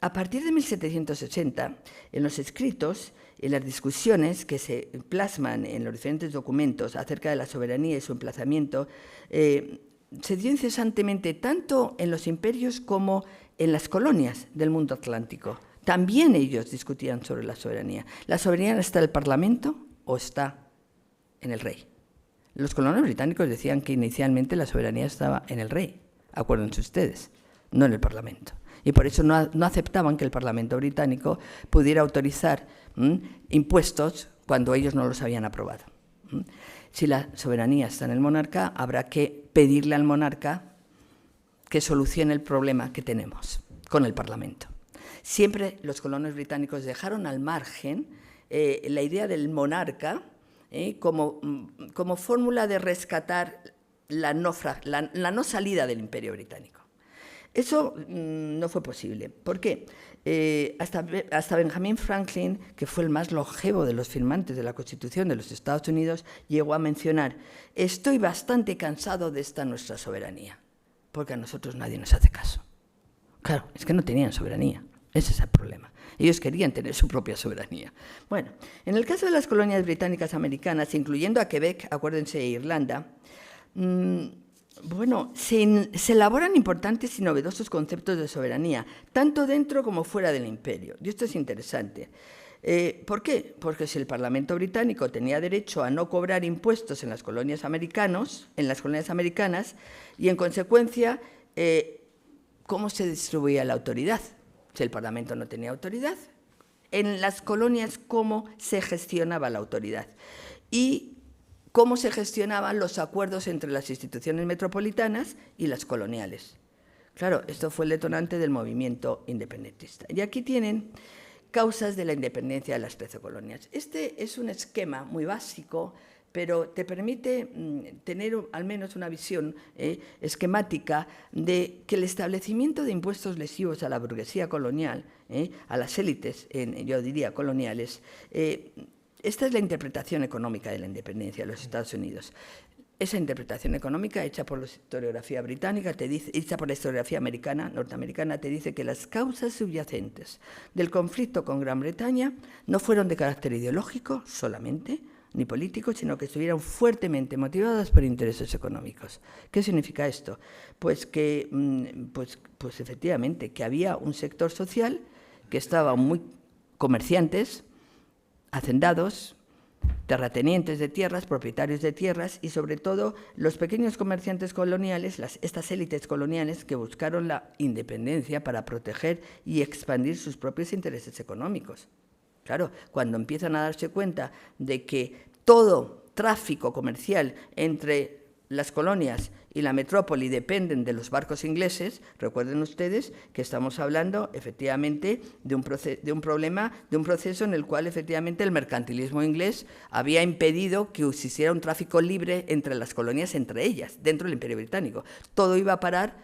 A partir de 1780, en los escritos, en las discusiones que se plasman en los diferentes documentos acerca de la soberanía y su emplazamiento, se dio incesantemente tanto en los imperios como en las colonias del mundo atlántico. También ellos discutían sobre la soberanía. ¿La soberanía está en el Parlamento o está en el rey? Los colonos británicos decían que inicialmente la soberanía estaba en el rey, acuérdense ustedes, no en el Parlamento. Y por eso no aceptaban que el Parlamento británico pudiera autorizar impuestos cuando ellos no los habían aprobado. Si la soberanía está en el monarca, habrá que pedirle al monarca que solucione el problema que tenemos con el Parlamento. Siempre los colonos británicos dejaron al margen la idea del monarca como fórmula de rescatar la no salida del Imperio Británico. Eso no fue posible. ¿Por qué? Hasta Benjamin Franklin, que fue el más longevo de los firmantes de la Constitución de los Estados Unidos, llegó a mencionar: estoy bastante cansado de esta nuestra soberanía, porque a nosotros nadie nos hace caso. Claro, es que no tenían soberanía. Ese es el problema. Ellos querían tener su propia soberanía. Bueno, en el caso de las colonias británicas americanas, incluyendo a Quebec, acuérdense de Irlanda, bueno, se elaboran importantes y novedosos conceptos de soberanía, tanto dentro como fuera del imperio. Y esto es interesante. ¿Por qué? Porque si el Parlamento británico tenía derecho a no cobrar impuestos en las colonias americanas, y en consecuencia, ¿cómo se distribuía la autoridad? Si el Parlamento no tenía autoridad, en las colonias, ¿cómo se gestionaba la autoridad? Y cómo se gestionaban los acuerdos entre las instituciones metropolitanas y las coloniales. Claro, esto fue el detonante del movimiento independentista. Y aquí tienen causas de la independencia de las 13 colonias. Este es un esquema muy básico, pero te permite tener al menos una visión esquemática de que el establecimiento de impuestos lesivos a la burguesía colonial, a las élites, yo diría coloniales, esta es la interpretación económica de la independencia de los Estados Unidos. Esa interpretación económica, hecha por la historiografía británica, hecha por la historiografía norteamericana, te dice que las causas subyacentes del conflicto con Gran Bretaña no fueron de carácter ideológico solamente, ni político, sino que estuvieron fuertemente motivadas por intereses económicos. ¿Qué significa esto? Pues que, pues efectivamente, que había un sector social que estaba muy comerciantes, hacendados, terratenientes de tierras, propietarios de tierras y, sobre todo, los pequeños comerciantes coloniales, estas élites coloniales que buscaron la independencia para proteger y expandir sus propios intereses económicos. Claro, cuando empiezan a darse cuenta de que todo tráfico comercial entre las colonias y la metrópoli dependen de los barcos ingleses, recuerden ustedes que estamos hablando efectivamente de un proceso en el cual efectivamente el mercantilismo inglés había impedido que existiera un tráfico libre entre las colonias, entre ellas, dentro del Imperio Británico. Todo iba a parar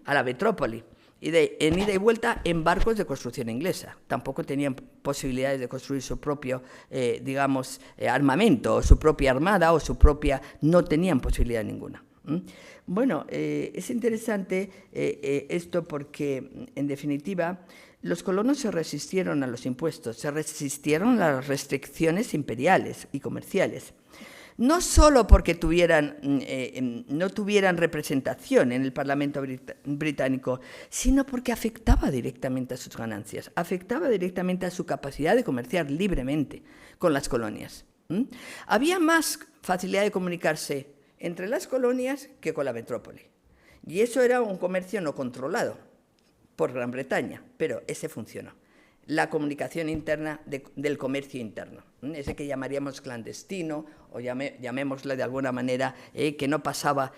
a la metrópoli. En ida y vuelta en barcos de construcción inglesa. Tampoco tenían posibilidades de construir su propio, armamento, o su propia armada, o su propia... No tenían posibilidad ninguna. Bueno, es interesante esto porque, en definitiva, los colonos se resistieron a los impuestos, se resistieron a las restricciones imperiales y comerciales. No solo porque no tuvieran representación en el Parlamento británico, sino porque afectaba directamente a sus ganancias, afectaba directamente a su capacidad de comerciar libremente con las colonias. Había más facilidad de comunicarse entre las colonias que con la metrópoli. Y eso era un comercio no controlado por Gran Bretaña, pero ese funcionó. La comunicación interna del comercio interno, ese que llamaríamos clandestino, o llamémosle de alguna manera, que no pasaba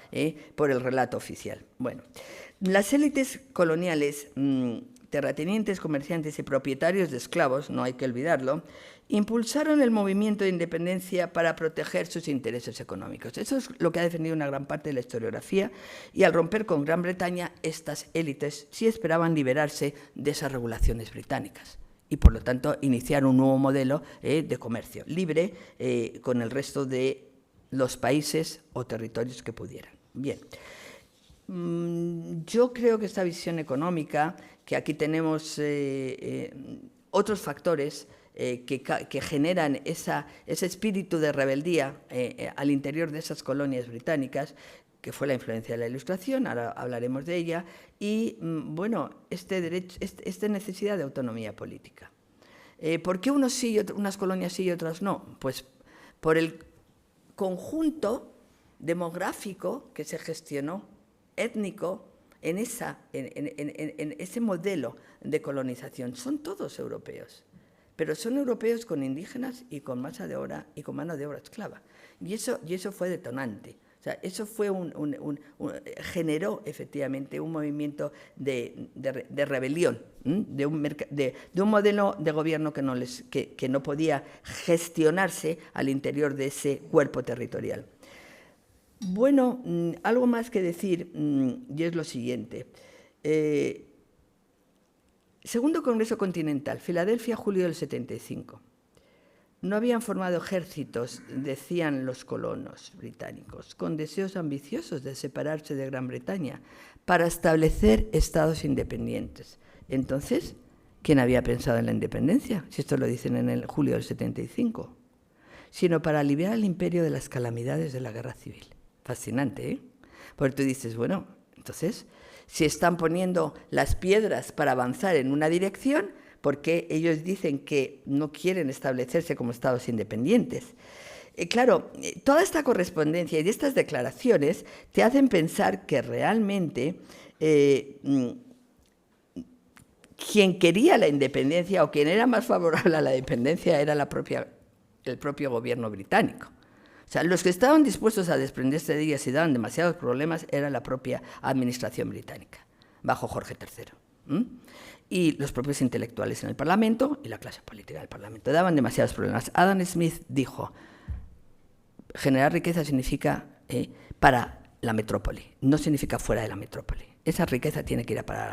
por el relato oficial. Bueno, las élites coloniales, terratenientes, comerciantes y propietarios de esclavos, no hay que olvidarlo, impulsaron el movimiento de independencia para proteger sus intereses económicos. Eso es lo que ha defendido una gran parte de la historiografía, y al romper con Gran Bretaña, estas élites sí esperaban liberarse de esas regulaciones británicas y, por lo tanto, iniciar un nuevo modelo de comercio libre con el resto de los países o territorios que pudieran. Bien, yo creo que esta visión económica, que aquí tenemos otros factores que generan ese espíritu de rebeldía al interior de esas colonias británicas, que fue la influencia de la Ilustración, ahora hablaremos de ella, y, bueno, esta necesidad de autonomía política. ¿Por qué unas colonias sí y otras no? Pues por el conjunto demográfico que se gestionó, étnico, en ese modelo de colonización. Son todos europeos. pero son europeos con indígenas y con mano de obra esclava. Y eso fue detonante. O sea, eso fue generó efectivamente un movimiento de rebelión, de un modelo de gobierno que no podía gestionarse al interior de ese cuerpo territorial. Bueno, algo más que decir, y es lo siguiente. Segundo Congreso Continental, Filadelfia, julio del 75. No habían formado ejércitos, decían los colonos británicos, con deseos ambiciosos de separarse de Gran Bretaña para establecer estados independientes. Entonces, ¿quién había pensado en la independencia? Si esto lo dicen en el julio del 75. Sino para aliviar al imperio de las calamidades de la guerra civil. Fascinante, ¿eh? Porque tú dices, bueno, entonces, si están poniendo las piedras para avanzar en una dirección, porque ellos dicen que no quieren establecerse como estados independientes. Claro, toda esta correspondencia y estas declaraciones te hacen pensar que realmente quien quería la independencia o quien era más favorable a la independencia era el propio gobierno británico. O sea, los que estaban dispuestos a desprenderse de ellas y daban demasiados problemas era la propia administración británica, bajo Jorge III. Y los propios intelectuales en el Parlamento y la clase política del Parlamento daban demasiados problemas. Adam Smith dijo, generar riqueza significa para la metrópoli, no significa fuera de la metrópoli. Esa riqueza tiene que ir a parar a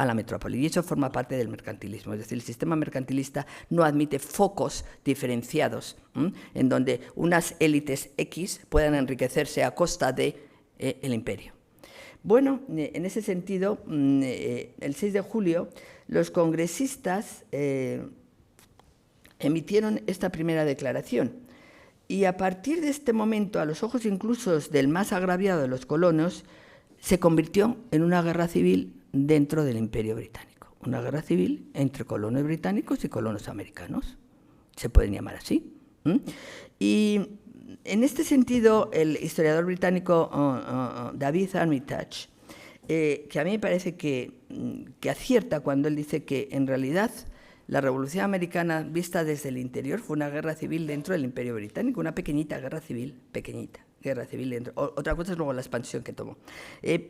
la metrópoli, y eso forma parte del mercantilismo. Es decir, el sistema mercantilista no admite focos diferenciados, en donde unas élites X puedan enriquecerse a costa del imperio. Bueno, en ese sentido, el 6 de julio, los congresistas emitieron esta primera declaración. Y a partir de este momento, a los ojos incluso del más agraviado de los colonos, se convirtió en una guerra civil dentro del Imperio Británico. Una guerra civil entre colonos británicos y colonos americanos. Se pueden llamar así. Y en este sentido, el historiador británico David Armitage, que a mí me parece que acierta cuando él dice que en realidad la Revolución Americana vista desde el interior fue una guerra civil dentro del Imperio Británico, una pequeñita guerra civil, dentro. Otra cosa es luego la expansión que tomó,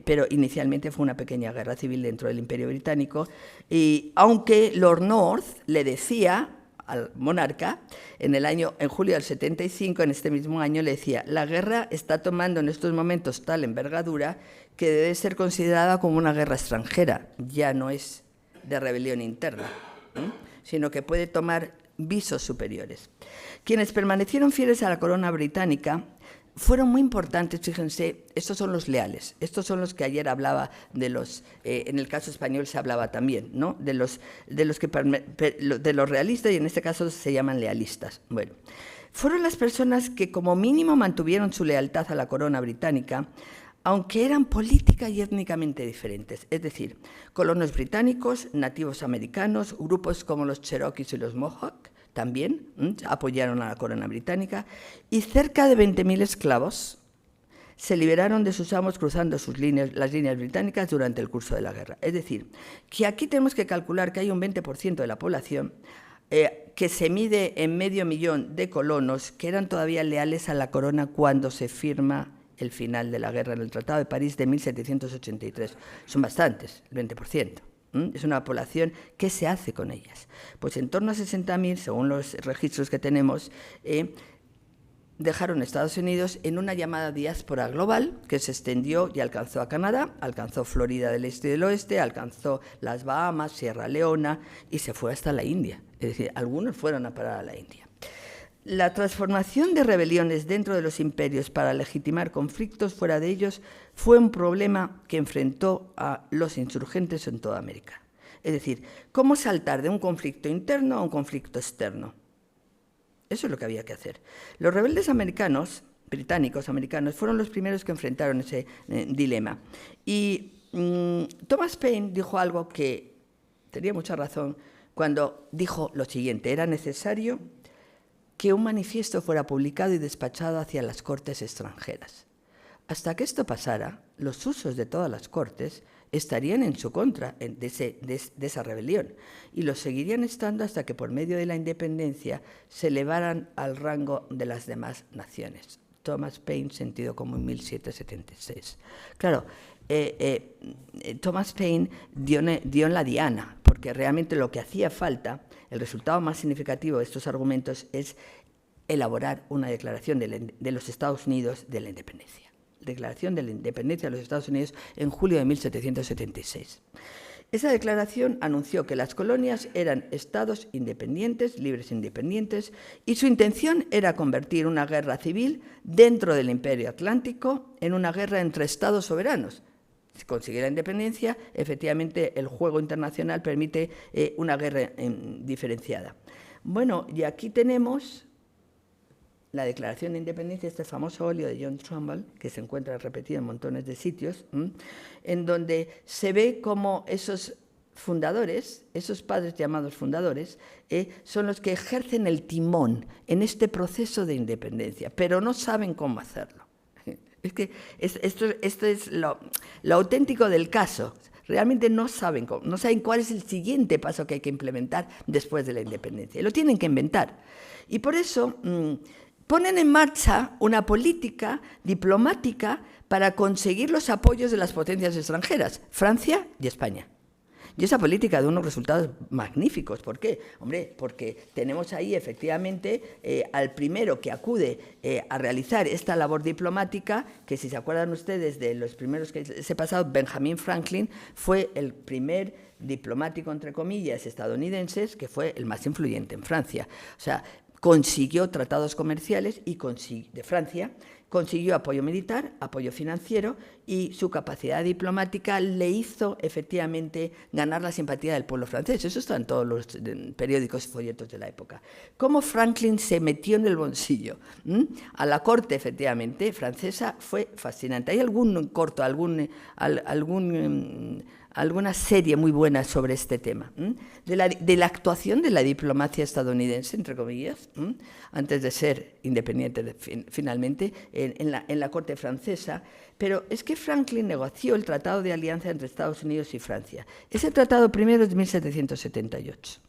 pero inicialmente fue una pequeña guerra civil dentro del Imperio Británico, y aunque Lord North le decía al monarca, en julio del 75, en este mismo año, le decía, la guerra está tomando en estos momentos tal envergadura que debe ser considerada como una guerra extranjera, ya no es de rebelión interna, sino que puede tomar visos superiores. Quienes permanecieron fieles a la corona británica fueron muy importantes, fíjense, estos son los leales, estos son los que ayer hablaba de los, en el caso español se hablaba también, ¿no? de los realistas, y en este caso se llaman lealistas. Bueno, fueron las personas que como mínimo mantuvieron su lealtad a la corona británica, aunque eran política y étnicamente diferentes, es decir, colonos británicos, nativos americanos, grupos como los Cherokees y los Mohawk, también apoyaron a la corona británica, y cerca de 20.000 esclavos se liberaron de sus amos cruzando las líneas británicas durante el curso de la guerra. Es decir, que aquí tenemos que calcular que hay un 20% de la población que se mide en 500.000 de colonos que eran todavía leales a la corona cuando se firma el final de la guerra en el Tratado de París de 1783. Son bastantes, el 20%. Es una población. ¿Qué se hace con ellas? Pues en torno a 60.000, según los registros que tenemos, dejaron Estados Unidos en una llamada diáspora global que se extendió y alcanzó a Canadá, alcanzó Florida del Este y del Oeste, alcanzó las Bahamas, Sierra Leona y se fue hasta la India. Es decir, algunos fueron a parar a la India. La transformación de rebeliones dentro de los imperios para legitimar conflictos fuera de ellos fue un problema que enfrentó a los insurgentes en toda América. Es decir, ¿cómo saltar de un conflicto interno a un conflicto externo? Eso es lo que había que hacer. Los rebeldes británicos americanos, fueron los primeros que enfrentaron ese dilema. Y Thomas Paine dijo algo que tenía mucha razón cuando dijo lo siguiente: era necesario que un manifiesto fuera publicado y despachado hacia las cortes extranjeras. Hasta que esto pasara, los usos de todas las cortes estarían en su contra de esa rebelión, y lo seguirían estando hasta que por medio de la independencia se elevaran al rango de las demás naciones. Thomas Paine, Sentido común, 1776. Claro, Thomas Paine dio en la diana, porque realmente lo que hacía falta, el resultado más significativo de estos argumentos, es elaborar una declaración de los Estados Unidos de la independencia. Declaración de la independencia de los Estados Unidos en julio de 1776. Esa declaración anunció que las colonias eran estados independientes, libres e independientes, y su intención era convertir una guerra civil dentro del Imperio Atlántico en una guerra entre estados soberanos. Si consigue la independencia, efectivamente el juego internacional permite una guerra diferenciada. Bueno, y aquí tenemos la Declaración de Independencia, este famoso óleo de John Trumbull, que se encuentra repetido en montones de sitios, en donde se ve cómo esos fundadores, esos padres llamados fundadores, son los que ejercen el timón en este proceso de independencia, pero no saben cómo hacerlo. Es que esto es lo auténtico del caso. Realmente no saben cuál es el siguiente paso que hay que implementar después de la independencia. Y lo tienen que inventar. Y por eso ponen en marcha una política diplomática para conseguir los apoyos de las potencias extranjeras, Francia y España. Y esa política da unos resultados magníficos. ¿Por qué? Hombre, porque tenemos ahí efectivamente al primero que acude a realizar esta labor diplomática, que si se acuerdan ustedes de los primeros que se he pasado, Benjamin Franklin fue el primer diplomático, entre comillas, estadounidense, que fue el más influyente en Francia. O sea, consiguió tratados comerciales de Francia, consiguió apoyo militar, apoyo financiero, y su capacidad diplomática le hizo efectivamente ganar la simpatía del pueblo francés. Eso está en todos los periódicos y folletos de la época. Cómo Franklin se metió en el bolsillo a la corte, efectivamente, francesa, fue fascinante. Hay algún corto, alguna serie muy buena sobre este tema, de la actuación de la diplomacia estadounidense, entre comillas, antes de ser independiente finalmente, en la corte francesa. Pero es que Franklin negoció el Tratado de Alianza entre Estados Unidos y Francia. Ese tratado primero es de 1778,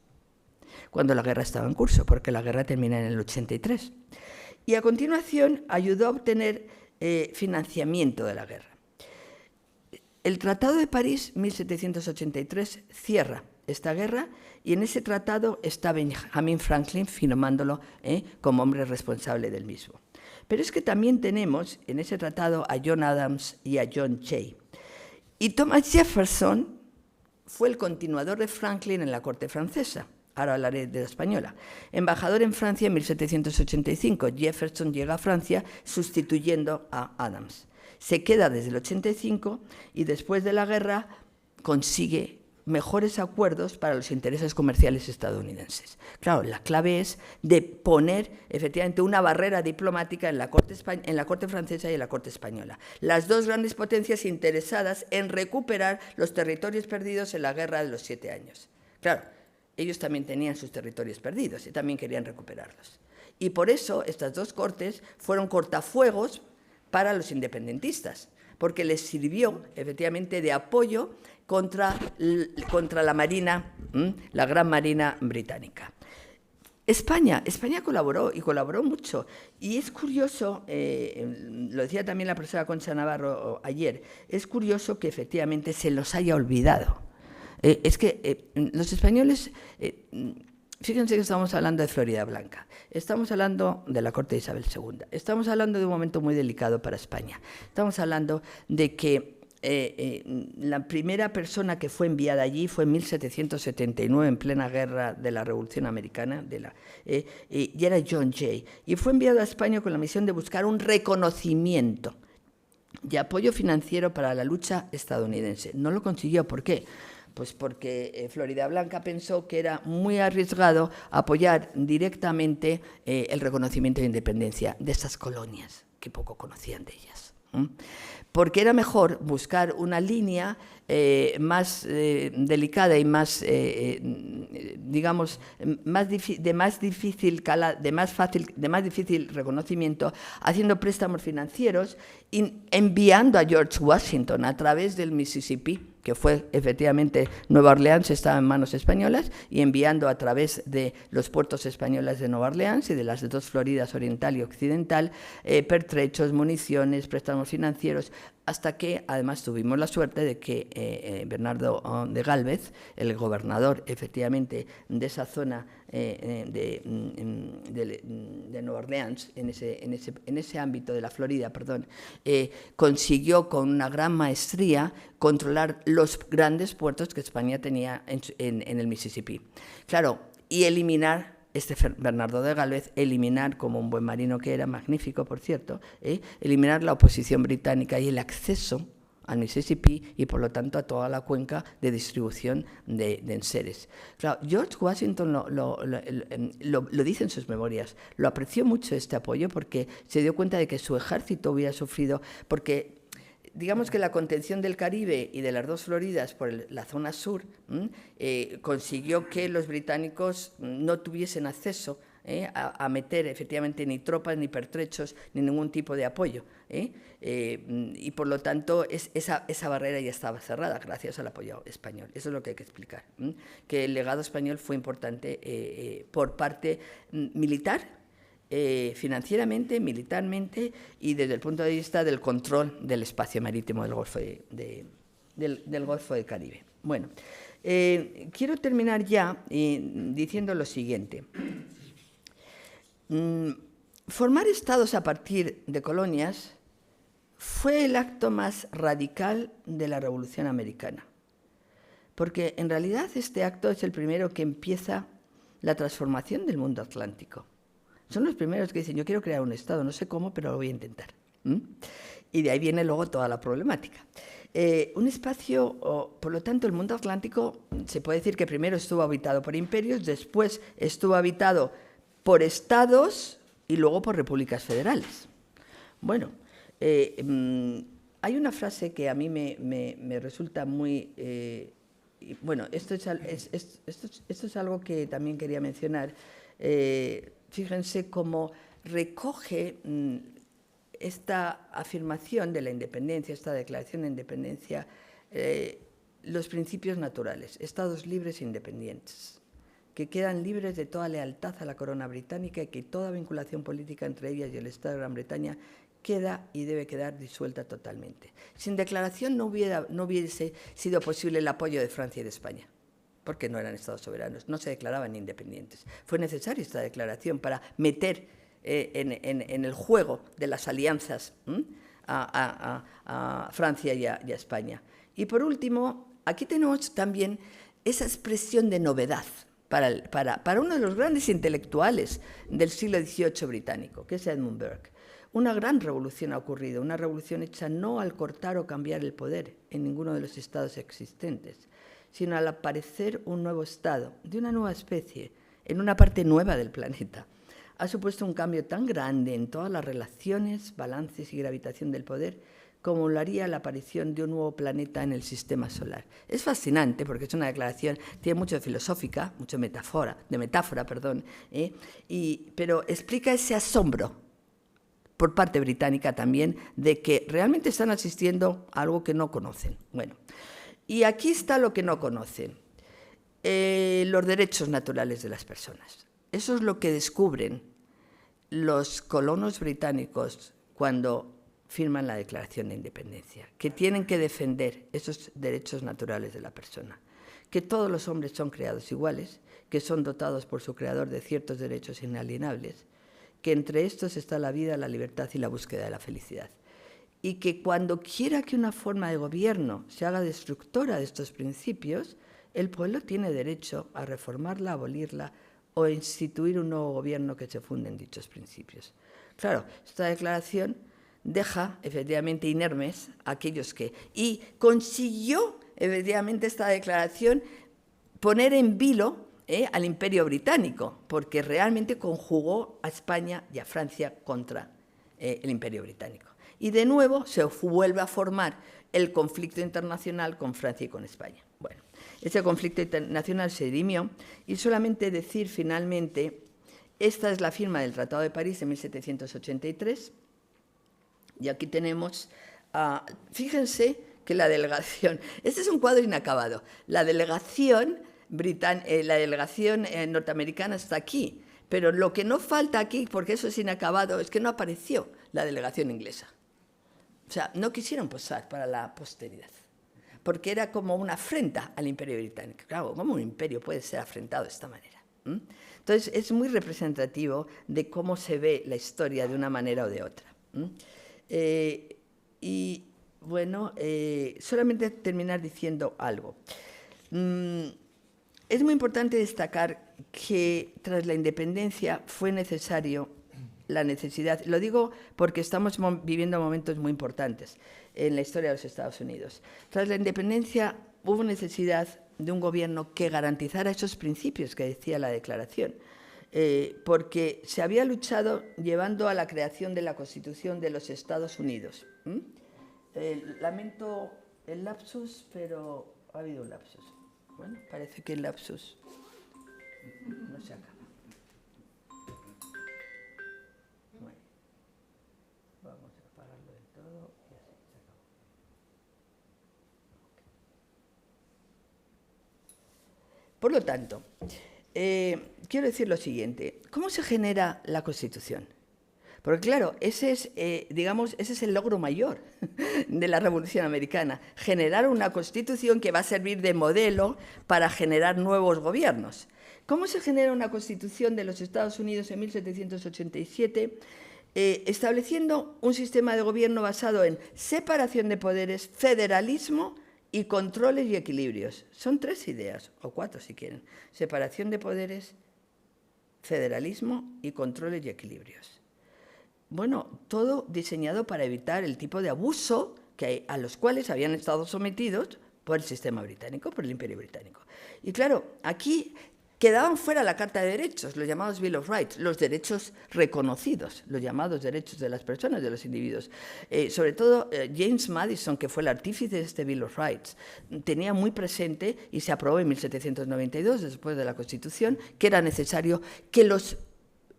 cuando la guerra estaba en curso, porque la guerra termina en el 83. Y a continuación ayudó a obtener financiamiento de la guerra. El Tratado de París, 1783, cierra esta guerra, y en ese tratado está Benjamin Franklin firmándolo como hombre responsable del mismo. Pero es que también tenemos en ese tratado a John Adams y a John Jay. Y Thomas Jefferson fue el continuador de Franklin en la corte francesa. Ahora hablaré de la española. Embajador en Francia en 1785, Jefferson llega a Francia sustituyendo a Adams. Se queda desde el 85 y después de la guerra consigue mejores acuerdos para los intereses comerciales estadounidenses. Claro, la clave es de poner efectivamente una barrera diplomática en la corte francesa y en la corte española. Las dos grandes potencias interesadas en recuperar los territorios perdidos en la Guerra de los 7 años. Claro, ellos también tenían sus territorios perdidos y también querían recuperarlos. Y por eso estas dos cortes fueron cortafuegos para los independentistas, porque les sirvió efectivamente de apoyo contra la marina, la gran marina británica. España colaboró y colaboró mucho. Y es curioso, lo decía también la profesora Concha Navarro ayer, es curioso que efectivamente se los haya olvidado. Es que los españoles, fíjense que estamos hablando de Floridablanca, estamos hablando de la corte de Isabel II, estamos hablando de un momento muy delicado para España, estamos hablando de que la primera persona que fue enviada allí fue en 1779, en plena guerra de la Revolución Americana, y era John Jay, y fue enviado a España con la misión de buscar un reconocimiento y apoyo financiero para la lucha estadounidense. No lo consiguió. ¿Por qué? Pues porque Floridablanca pensó que era muy arriesgado apoyar directamente el reconocimiento de independencia de esas colonias, que poco conocían de ellas. Porque era mejor buscar una línea más delicada y más, digamos, de más difícil reconocimiento, haciendo préstamos financieros y enviando a George Washington a través del Mississippi que fue efectivamente Nueva Orleans, estaba en manos españolas, y enviando a través de los puertos españoles de Nueva Orleans y de las dos Floridas oriental y occidental, pertrechos, municiones, préstamos financieros, hasta que además tuvimos la suerte de que Bernardo de Gálvez, el gobernador efectivamente de esa zona de Nueva Orleans, en ese ámbito de la Florida, consiguió con una gran maestría controlar los grandes puertos que España tenía en el Mississippi. Claro, y eliminar Bernardo de Gálvez, como un buen marino que era, magnífico por cierto, eliminar la oposición británica y el acceso al Mississippi y por lo tanto a toda la cuenca de distribución de enseres. Claro, George Washington lo dice en sus memorias, lo apreció mucho este apoyo porque se dio cuenta de que su ejército hubiera sufrido, porque digamos que la contención del Caribe y de las dos Floridas por la zona sur consiguió que los británicos no tuviesen acceso a meter efectivamente ni tropas, ni pertrechos, ni ningún tipo de apoyo. Y por lo tanto esa barrera ya estaba cerrada gracias al apoyo español. Eso es lo que hay que explicar. Que el legado español fue importante por parte militar, financieramente, militarmente y desde el punto de vista del control del espacio marítimo del Golfo del Golfo del Caribe. Bueno, quiero terminar ya diciendo lo siguiente. Formar estados a partir de colonias fue el acto más radical de la Revolución Americana, porque en realidad este acto es el primero que empieza la transformación del mundo atlántico. Son los primeros que dicen, yo quiero crear un Estado, no sé cómo, pero lo voy a intentar. Y de ahí viene luego toda la problemática. Un espacio, por lo tanto, el mundo atlántico se puede decir que primero estuvo habitado por imperios, después estuvo habitado por estados y luego por repúblicas federales. Bueno, hay una frase que a mí me resulta muy... bueno, esto es algo que también quería mencionar. Fíjense cómo recoge esta afirmación de la independencia, esta declaración de independencia, los principios naturales, estados libres e independientes, que quedan libres de toda lealtad a la corona británica y que toda vinculación política entre ellas y el Estado de Gran Bretaña queda y debe quedar disuelta totalmente. Sin declaración no hubiese sido posible el apoyo de Francia y de España, porque no eran estados soberanos, no se declaraban independientes. Fue necesaria esta declaración para meter en el juego de las alianzas a Francia y a España. Y por último, aquí tenemos también esa expresión de novedad para uno de los grandes intelectuales del siglo XVIII británico, que es Edmund Burke. Una gran revolución ha ocurrido, una revolución hecha no al cortar o cambiar el poder en ninguno de los estados existentes, sino al aparecer un nuevo estado, de una nueva especie, en una parte nueva del planeta. Ha supuesto un cambio tan grande en todas las relaciones, balances y gravitación del poder, como lo haría la aparición de un nuevo planeta en el sistema solar. Es fascinante porque es una declaración, tiene mucho de filosófica, mucho de metáfora, pero explica ese asombro por parte británica también de que realmente están asistiendo a algo que no conocen. Bueno, y aquí está lo que no conocen, los derechos naturales de las personas. Eso es lo que descubren los colonos británicos cuando firman la Declaración de Independencia, que tienen que defender esos derechos naturales de la persona, que todos los hombres son creados iguales, que son dotados por su creador de ciertos derechos inalienables, que entre estos está la vida, la libertad y la búsqueda de la felicidad. Y que cuando quiera que una forma de gobierno se haga destructora de estos principios, el pueblo tiene derecho a reformarla, abolirla o instituir un nuevo gobierno que se funde en dichos principios. Claro, esta declaración deja efectivamente inermes a aquellos que... Y consiguió efectivamente esta declaración poner en vilo al Imperio Británico, porque realmente conjugó a España y a Francia contra el Imperio Británico. Y de nuevo se vuelve a formar el conflicto internacional con Francia y con España. Bueno, ese conflicto internacional se dirimió y solamente decir finalmente, esta es la firma del Tratado de París de 1783 y aquí tenemos, fíjense que la delegación... Este es un cuadro inacabado. La delegación norteamericana está aquí, pero lo que no falta aquí, porque eso es inacabado, es que no apareció la delegación inglesa. O sea, no quisieron posar para la posteridad, porque era como una afrenta al imperio británico. Claro, ¿cómo un imperio puede ser afrentado de esta manera? Entonces, es muy representativo de cómo se ve la historia de una manera o de otra. Y, bueno, solamente terminar diciendo algo. Es muy importante destacar que tras la independencia fue necesario la necesidad, lo digo porque estamos viviendo momentos muy importantes en la historia de los Estados Unidos. Tras la independencia hubo necesidad de un gobierno que garantizara esos principios que decía la Declaración, porque se había luchado llevando a la creación de la Constitución de los Estados Unidos. Lamento el lapsus, pero ha habido un lapsus. Bueno, parece que el lapsus no se acaba. Bueno, vamos a pararlo del todo y así se acabó. Por lo tanto, quiero decir lo siguiente. ¿Cómo se genera la Constitución? Porque claro, ese es el logro mayor de la Revolución Americana, generar una Constitución que va a servir de modelo para generar nuevos gobiernos. ¿Cómo se genera una Constitución de los Estados Unidos en 1787? Estableciendo un sistema de gobierno basado en separación de poderes, federalismo y controles y equilibrios. Son 3 ideas, o 4 si quieren. Separación de poderes, federalismo y controles y equilibrios. Bueno, todo diseñado para evitar el tipo de abuso a los cuales habían estado sometidos por el sistema británico, por el Imperio Británico. Y claro, aquí quedaban fuera la Carta de Derechos, los llamados Bill of Rights, los derechos reconocidos, los llamados derechos de las personas, de los individuos. Sobre todo, James Madison, que fue el artífice de este Bill of Rights, tenía muy presente, y se aprobó en 1792, después de la Constitución, que era necesario que los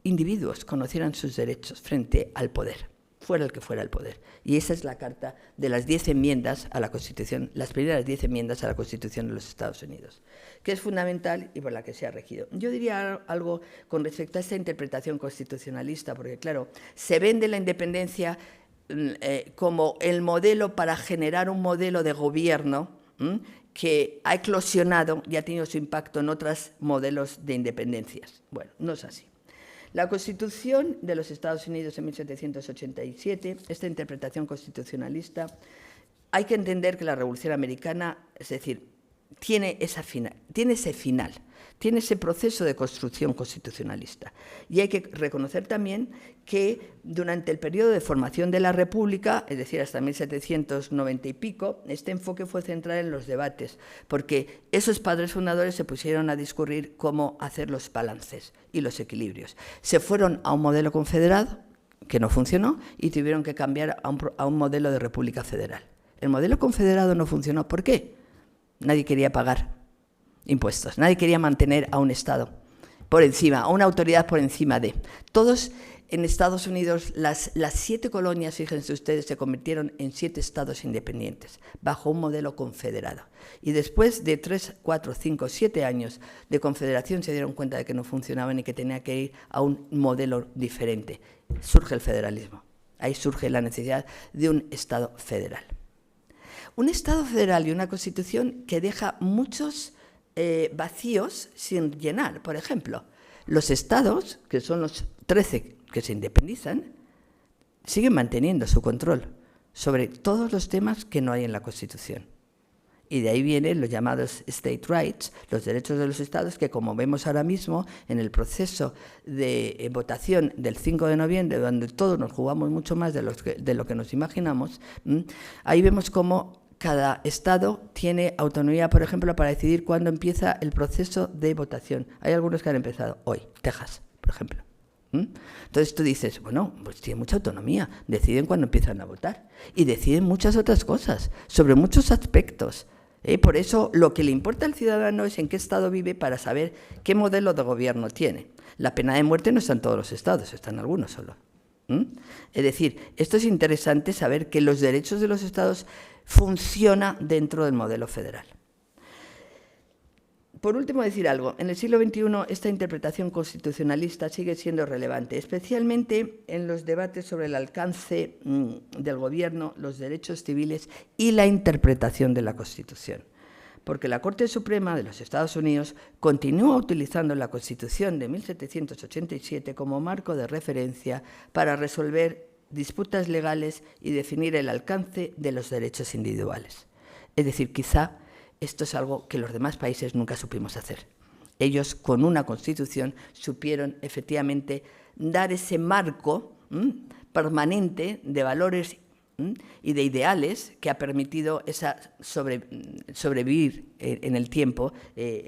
individuos conocieran sus derechos frente al poder, fuera el que fuera el poder. Y esa es la carta de las 10 enmiendas a la Constitución, las primeras 10 enmiendas a la Constitución de los Estados Unidos, que es fundamental y por la que se ha regido. Yo diría algo con respecto a esta interpretación constitucionalista, porque claro, se vende la independencia como el modelo para generar un modelo de gobierno que ha eclosionado y ha tenido su impacto en otros modelos de independencias. Bueno, no es así. La Constitución de los Estados Unidos en 1787, esta interpretación constitucionalista, hay que entender que la Revolución Americana, es decir, tiene ese final, tiene ese proceso de construcción constitucionalista. Y hay que reconocer también que durante el periodo de formación de la República, es decir, hasta 1790 y pico, este enfoque fue central en los debates, porque esos padres fundadores se pusieron a discurrir cómo hacer los balances y los equilibrios. Se fueron a un modelo confederado, que no funcionó, y tuvieron que cambiar a un modelo de república federal. El modelo confederado no funcionó. ¿Por qué? Nadie quería pagar impuestos, nadie quería mantener a un Estado por encima, a una autoridad por encima de. Todos en Estados Unidos, las 7 colonias, fíjense ustedes, se convirtieron en 7 estados independientes, bajo un modelo confederado. Y después de 3, 4, 5, 7 años de confederación se dieron cuenta de que no funcionaban y que tenía que ir a un modelo diferente. Surge el federalismo. Ahí surge la necesidad de un Estado federal. Un Estado federal y una Constitución que deja muchos vacíos sin llenar. Por ejemplo, los estados, que son los 13 que se independizan, siguen manteniendo su control sobre todos los temas que no hay en la Constitución. Y de ahí vienen los llamados state rights, los derechos de los estados, que como vemos ahora mismo en el proceso de votación del 5 de noviembre, donde todos nos jugamos mucho más de lo que nos imaginamos, ahí vemos cómo cada estado tiene autonomía, por ejemplo, para decidir cuándo empieza el proceso de votación. Hay algunos que han empezado hoy, Texas, por ejemplo. Entonces tú dices, bueno, pues tienen mucha autonomía, deciden cuándo empiezan a votar y deciden muchas otras cosas, sobre muchos aspectos. Por eso lo que le importa al ciudadano es en qué estado vive para saber qué modelo de gobierno tiene. La pena de muerte no está en todos los estados, está en algunos solo. Es decir, esto es interesante saber que los derechos de los Estados funcionan dentro del modelo federal. Por último, decir algo. En el siglo XXI, esta interpretación constitucionalista sigue siendo relevante, especialmente en los debates sobre el alcance del gobierno, los derechos civiles y la interpretación de la Constitución. Porque la Corte Suprema de los Estados Unidos continúa utilizando la Constitución de 1787 como marco de referencia para resolver disputas legales y definir el alcance de los derechos individuales. Es decir, quizá esto es algo que los demás países nunca supimos hacer. Ellos, con una Constitución, supieron efectivamente dar ese marco permanente de valores y de ideales que ha permitido sobrevivir en el tiempo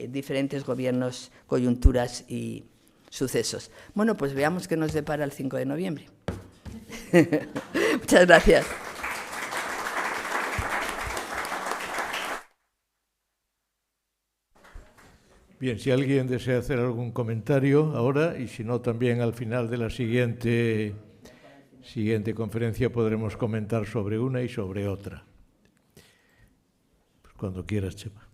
diferentes gobiernos, coyunturas y sucesos. Bueno, pues veamos qué nos depara el 5 de noviembre. Muchas gracias. Bien, si alguien desea hacer algún comentario ahora, y si no, también al final de la siguiente conferencia podremos comentar sobre una y sobre otra. Pues cuando quieras, Chema.